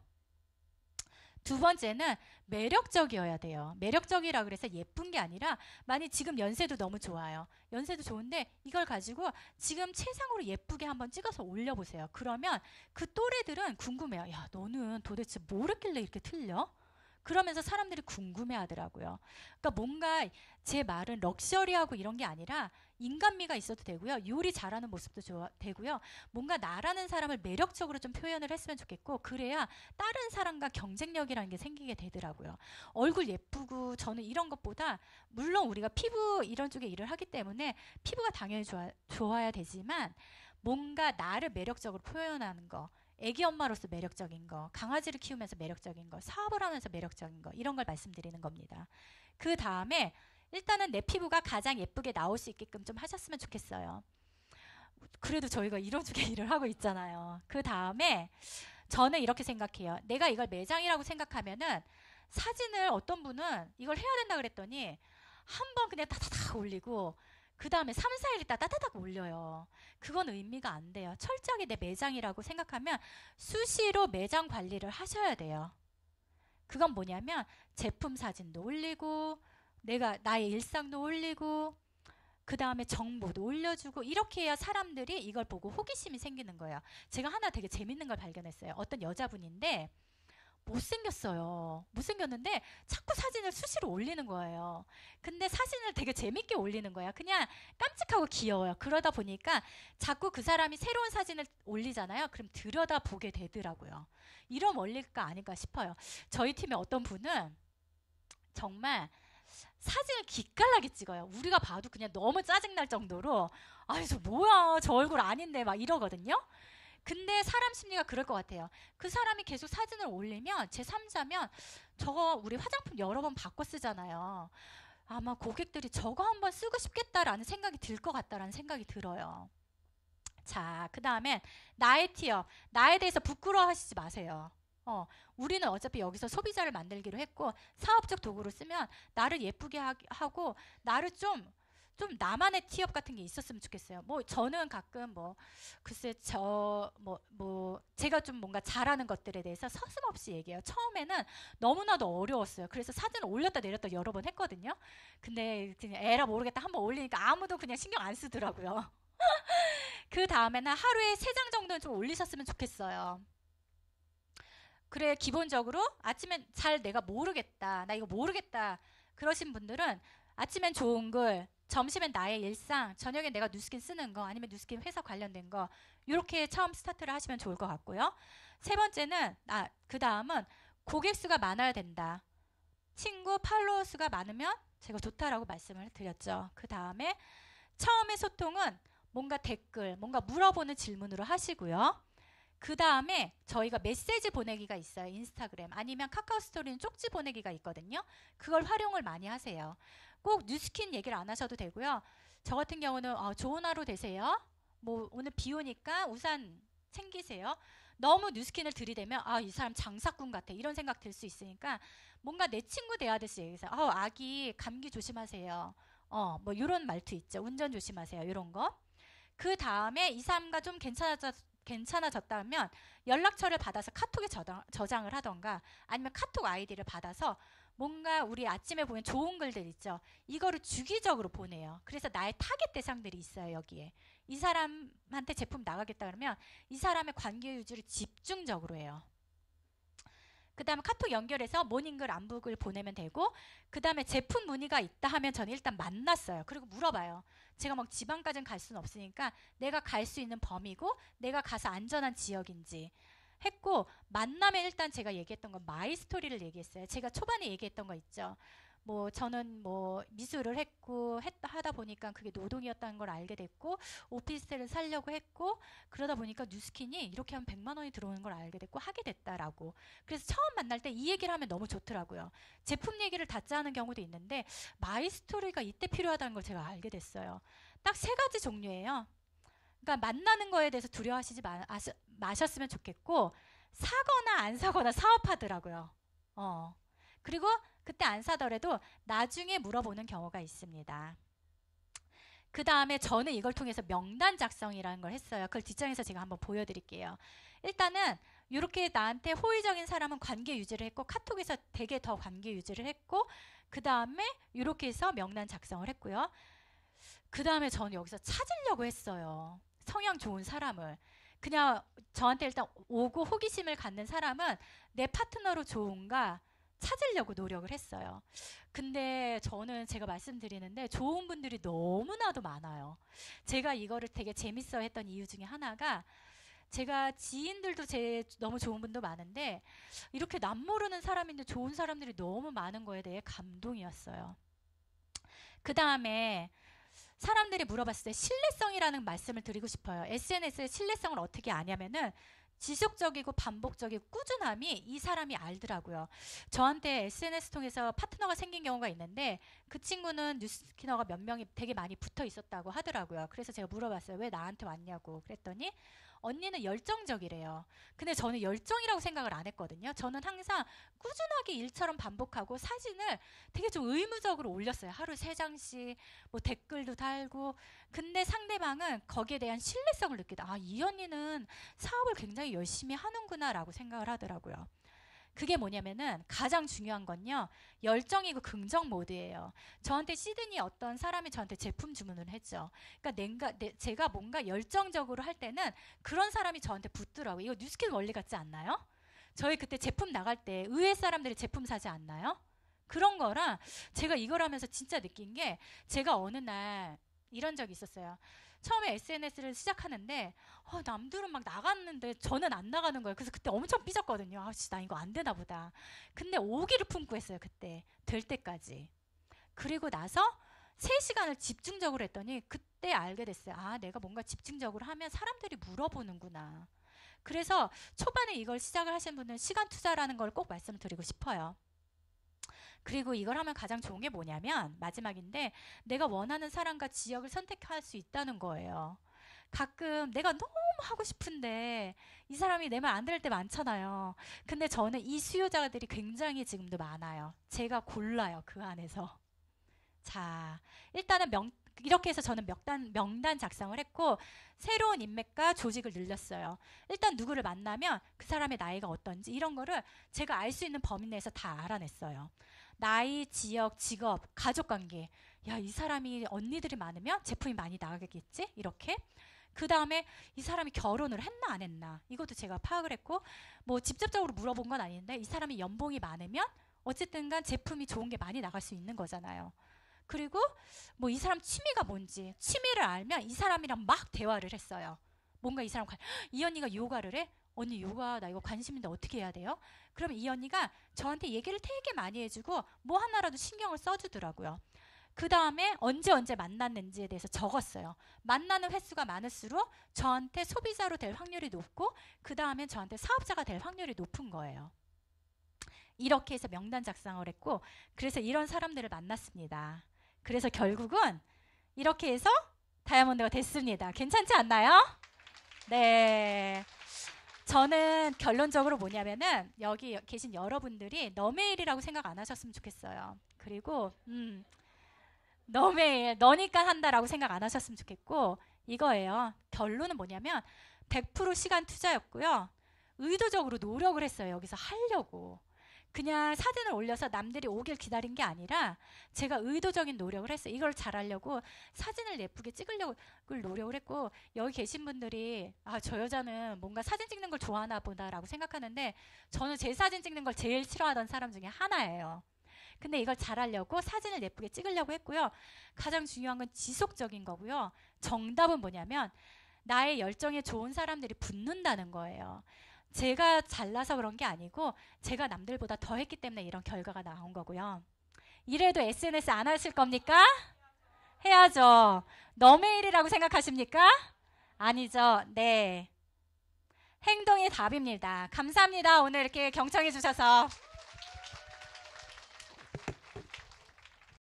두 번째는 매력적이어야 돼요. 매력적이라 그래서 예쁜 게 아니라, 만약 지금 연세도 너무 좋아요. 연세도 좋은데 이걸 가지고 지금 최상으로 예쁘게 한번 찍어서 올려보세요. 그러면 그 또래들은 궁금해요. 야, 너는 도대체 뭘 했길래 이렇게 틀려? 그러면서 사람들이 궁금해하더라고요. 그러니까 뭔가 제 말은 럭셔리하고 이런 게 아니라 인간미가 있어도 되고요. 요리 잘하는 모습도 되고요. 뭔가 나라는 사람을 매력적으로 좀 표현을 했으면 좋겠고, 그래야 다른 사람과 경쟁력이라는 게 생기게 되더라고요. 얼굴 예쁘고 저는 이런 것보다, 물론 우리가 피부 이런 쪽에 일을 하기 때문에 피부가 당연히 좋아야 되지만 뭔가 나를 매력적으로 표현하는 거, 애기 엄마로서 매력적인 거, 강아지를 키우면서 매력적인 거, 사업을 하면서 매력적인 거, 이런 걸 말씀드리는 겁니다. 그 다음에 일단은 내 피부가 가장 예쁘게 나올 수 있게끔 좀 하셨으면 좋겠어요. 그래도 저희가 이런 쪽에 일을 하고 있잖아요. 그 다음에 저는 이렇게 생각해요. 내가 이걸 매장이라고 생각하면은 사진을 어떤 분은 이걸 해야 된다 그랬더니 한 번 그냥 따다닥 올리고 그 다음에 3, 4일 있다 따다닥 올려요. 그건 의미가 안 돼요. 철저하게 내 매장이라고 생각하면 수시로 매장 관리를 하셔야 돼요. 그건 뭐냐면 제품 사진도 올리고 내가 나의 일상도 올리고 그 다음에 정보도 올려주고 이렇게 해야 사람들이 이걸 보고 호기심이 생기는 거예요. 제가 하나 되게 재밌는 걸 발견했어요. 어떤 여자분인데 못생겼어요. 못생겼는데 자꾸 사진을 수시로 올리는 거예요. 근데 사진을 되게 재밌게 올리는 거야. 그냥 깜찍하고 귀여워요. 그러다 보니까 자꾸 그 사람이 새로운 사진을 올리잖아요. 그럼 들여다보게 되더라고요. 이런 원리가 아닌가 싶어요. 저희 팀에 어떤 분은 정말 사진을 기깔나게 찍어요. 우리가 봐도 그냥 너무 짜증날 정도로 아니 저 뭐야 저 얼굴 아닌데 막 이러거든요. 근데 사람 심리가 그럴 것 같아요. 그 사람이 계속 사진을 올리면 제3자면 저거 우리 화장품 여러 번 바꿔 쓰잖아요. 아마 고객들이 저거 한번 쓰고 싶겠다라는 생각이 들 것 같다라는 생각이 들어요. 자, 그 다음에 나의 티어. 나에 대해서 부끄러워하시지 마세요. 우리는 어차피 여기서 소비자를 만들기로 했고 사업적 도구로 쓰면 나를 예쁘게 하고 나를 좀 나만의 티업 같은 게 있었으면 좋겠어요. 뭐 저는 가끔 뭐 글쎄 제가 좀 뭔가 잘하는 것들에 대해서 서슴없이 얘기해요. 처음에는 너무나도 어려웠어요. 그래서 사진을 올렸다 내렸다 여러 번 했거든요. 근데 그냥 에라 모르겠다 한번 올리니까 아무도 그냥 신경 안 쓰더라고요. 그 다음에는 하루에 3장 정도는 좀 올리셨으면 좋겠어요. 그래 기본적으로 아침엔 잘 내가 모르겠다 나 이거 모르겠다 그러신 분들은 아침엔 좋은 글 점심엔 나의 일상 저녁엔 내가 뉴스킨 쓰는 거 아니면 뉴스킨 회사 관련된 거 이렇게 처음 스타트를 하시면 좋을 것 같고요. 세 번째는 그 다음은 고객 수가 많아야 된다. 친구 팔로워 수가 많으면 제가 좋다라고 말씀을 드렸죠. 그 다음에 처음에 소통은 뭔가 댓글 뭔가 물어보는 질문으로 하시고요. 그 다음에 저희가 메시지 보내기가 있어요. 인스타그램 아니면 카카오 스토리는 쪽지 보내기가 있거든요. 그걸 활용을 많이 하세요. 꼭 뉴스킨 얘기를 안 하셔도 되고요. 저 같은 경우는 좋은 하루 되세요. 뭐 오늘 비 오니까 우산 챙기세요. 너무 뉴스킨을 들이대면 이 사람 장사꾼 같아 이런 생각 들 수 있으니까 뭔가 내 친구 대하듯이 얘기해서 아기 감기 조심하세요. 뭐 이런 말투 있죠. 운전 조심하세요. 이런 거. 그 다음에 이 사람과 좀 괜찮아졌다면 연락처를 받아서 카톡에 저장을 하던가 아니면 카톡 아이디를 받아서 뭔가 우리 아침에 보면 좋은 글들 있죠. 이거를 주기적으로 보내요. 그래서 나의 타겟 대상들이 있어요. 여기에. 이 사람한테 제품 나가겠다 그러면 이 사람의 관계 유지를 집중적으로 해요. 그 다음에 카톡 연결해서 모닝글 안북을 보내면 되고 그 다음에 제품 문의가 있다 하면 저는 일단 만났어요. 그리고 물어봐요. 제가 막 지방까지는 갈 수는 없으니까 내가 갈 수 있는 범위고 내가 가서 안전한 지역인지 했고 만남에 일단 제가 얘기했던 건 마이 스토리를 얘기했어요. 제가 초반에 얘기했던 거 있죠. 뭐 저는 뭐 미술을 했고 하다 보니까 그게 노동이었다는 걸 알게 됐고 오피스텔을 살려고 했고 그러다 보니까 뉴스킨이 이렇게 하면 100만 원이 들어오는 걸 알게 됐고 하게 됐다라고. 그래서 처음 만날 때 이 얘기를 하면 너무 좋더라고요. 제품 얘기를 다 짜는 경우도 있는데 마이 스토리가 이때 필요하다는 걸 제가 알게 됐어요. 딱 3가지 종류예요. 그러니까 만나는 거에 대해서 두려워하시지 마셨으면 좋겠고 사거나 안 사거나 사업하더라고요. 그리고 그때 안 사더라도 나중에 물어보는 경우가 있습니다. 그 다음에 저는 이걸 통해서 명단 작성이라는 걸 했어요. 그걸 뒷장에서 제가 한번 보여드릴게요. 일단은 이렇게 나한테 호의적인 사람은 관계 유지를 했고 카톡에서 되게 더 관계 유지를 했고 그 다음에 이렇게 해서 명단 작성을 했고요. 그 다음에 저는 여기서 찾으려고 했어요. 성향 좋은 사람을. 그냥 저한테 일단 오고 호기심을 갖는 사람은 내 파트너로 좋은가 찾으려고 노력을 했어요. 근데 저는 제가 말씀드리는데 좋은 분들이 너무나도 많아요. 제가 이거를 되게 재밌어 했던 이유 중에 하나가 제가 지인들도 너무 좋은 분도 많은데 이렇게 남모르는 사람인데 좋은 사람들이 너무 많은 거에 대해 감동이었어요. 그 다음에 사람들이 물어봤을 때 신뢰성이라는 말씀을 드리고 싶어요. SNS의 신뢰성을 어떻게 아냐면은 지속적이고 반복적이고 꾸준함이 이 사람이 알더라고요. 저한테 SNS 통해서 파트너가 생긴 경우가 있는데 그 친구는 뉴스캐너가 몇 명이 되게 많이 붙어 있었다고 하더라고요. 그래서 제가 물어봤어요. 왜 나한테 왔냐고. 그랬더니 언니는 열정적이래요. 근데 저는 열정이라고 생각을 안 했거든요. 저는 항상 꾸준하게 일처럼 반복하고 사진을 되게 좀 의무적으로 올렸어요. 하루 3장씩 뭐 댓글도 달고. 근데 상대방은 거기에 대한 신뢰성을 느끼다. 아, 이 언니는 사업을 굉장히 열심히 하는구나 라고 생각을 하더라고요. 그게 뭐냐면은 가장 중요한 건요. 열정이고 긍정 모드예요. 저한테 시드니 어떤 사람이 저한테 제품 주문을 했죠. 그러니까 제가 뭔가 열정적으로 할 때는 그런 사람이 저한테 붙더라고요. 이거 뉴스킨 원리 같지 않나요? 저희 그때 제품 나갈 때 의회 사람들이 제품 사지 않나요? 그런 거랑 제가 이걸 하면서 진짜 느낀 게 제가 어느 날 이런 적이 있었어요. 처음에 SNS를 시작하는데 남들은 막 나갔는데 저는 안 나가는 거예요. 그래서 그때 엄청 삐졌거든요. 나 이거 안 되나 보다. 근데 오기를 품고 했어요. 그때 될 때까지. 그리고 나서 3시간을 집중적으로 했더니 그때 알게 됐어요. 아, 내가 뭔가 집중적으로 하면 사람들이 물어보는구나. 그래서 초반에 이걸 시작을 하신 분은 시간 투자라는 걸 꼭 말씀드리고 싶어요. 그리고 이걸 하면 가장 좋은 게 뭐냐면 마지막인데 내가 원하는 사람과 지역을 선택할 수 있다는 거예요. 가끔 내가 너무 하고 싶은데 이 사람이 내 말 안 들을 때 많잖아요. 근데 저는 이 수요자들이 굉장히 지금도 많아요. 제가 골라요. 그 안에서. 자, 일단은 이렇게 해서 저는 명단 작성을 했고 새로운 인맥과 조직을 늘렸어요. 일단 누구를 만나면 그 사람의 나이가 어떤지 이런 거를 제가 알 수 있는 범위 내에서 다 알아냈어요. 나이, 지역, 직업, 가족관계. 야, 이 사람이 언니들이 많으면 제품이 많이 나가겠지? 이렇게. 그 다음에 이 사람이 결혼을 했나 안 했나 이것도 제가 파악을 했고 뭐 직접적으로 물어본 건 아닌데 이 사람이 연봉이 많으면 어쨌든 간 제품이 좋은 게 많이 나갈 수 있는 거잖아요. 그리고 뭐 이 사람 취미가 뭔지 취미를 알면 이 사람이랑 막 대화를 했어요. 뭔가 이 언니가 요가를 해? 언니 요가 나 이거 관심인데 어떻게 해야 돼요? 그러면 이 언니가 저한테 얘기를 되게 많이 해주고 뭐 하나라도 신경을 써주더라고요. 그 다음에 언제 만났는지에 대해서 적었어요. 만나는 횟수가 많을수록 저한테 소비자로 될 확률이 높고 그 다음에 저한테 사업자가 될 확률이 높은 거예요. 이렇게 해서 명단 작성을 했고 그래서 이런 사람들을 만났습니다. 그래서 결국은 이렇게 해서 다이아몬드가 됐습니다. 괜찮지 않나요? 네. 저는 결론적으로 뭐냐면은 여기 계신 여러분들이 너메일이라고 생각 안 하셨으면 좋겠어요. 그리고 너메일, 너니까 한다라고 생각 안 하셨으면 좋겠고 이거예요. 결론은 뭐냐면 100% 시간 투자였고요. 의도적으로 노력을 했어요. 여기서 하려고. 그냥 사진을 올려서 남들이 오길 기다린 게 아니라 제가 의도적인 노력을 했어요. 이걸 잘하려고 사진을 예쁘게 찍으려고 노력을 했고 여기 계신 분들이 저 여자는 뭔가 사진 찍는 걸 좋아하나 보다라고 생각하는데 저는 제 사진 찍는 걸 제일 싫어하던 사람 중에 하나예요. 근데 이걸 잘하려고 사진을 예쁘게 찍으려고 했고요. 가장 중요한 건 지속적인 거고요. 정답은 뭐냐면 나의 열정에 좋은 사람들이 붙는다는 거예요. 제가 잘나서 그런 게 아니고 제가 남들보다 더 했기 때문에 이런 결과가 나온 거고요. 이래도 SNS 안 하실 겁니까? 해야죠. 너메일이라고 생각하십니까? 아니죠. 네. 행동이 답입니다. 감사합니다. 오늘 이렇게 경청해 주셔서.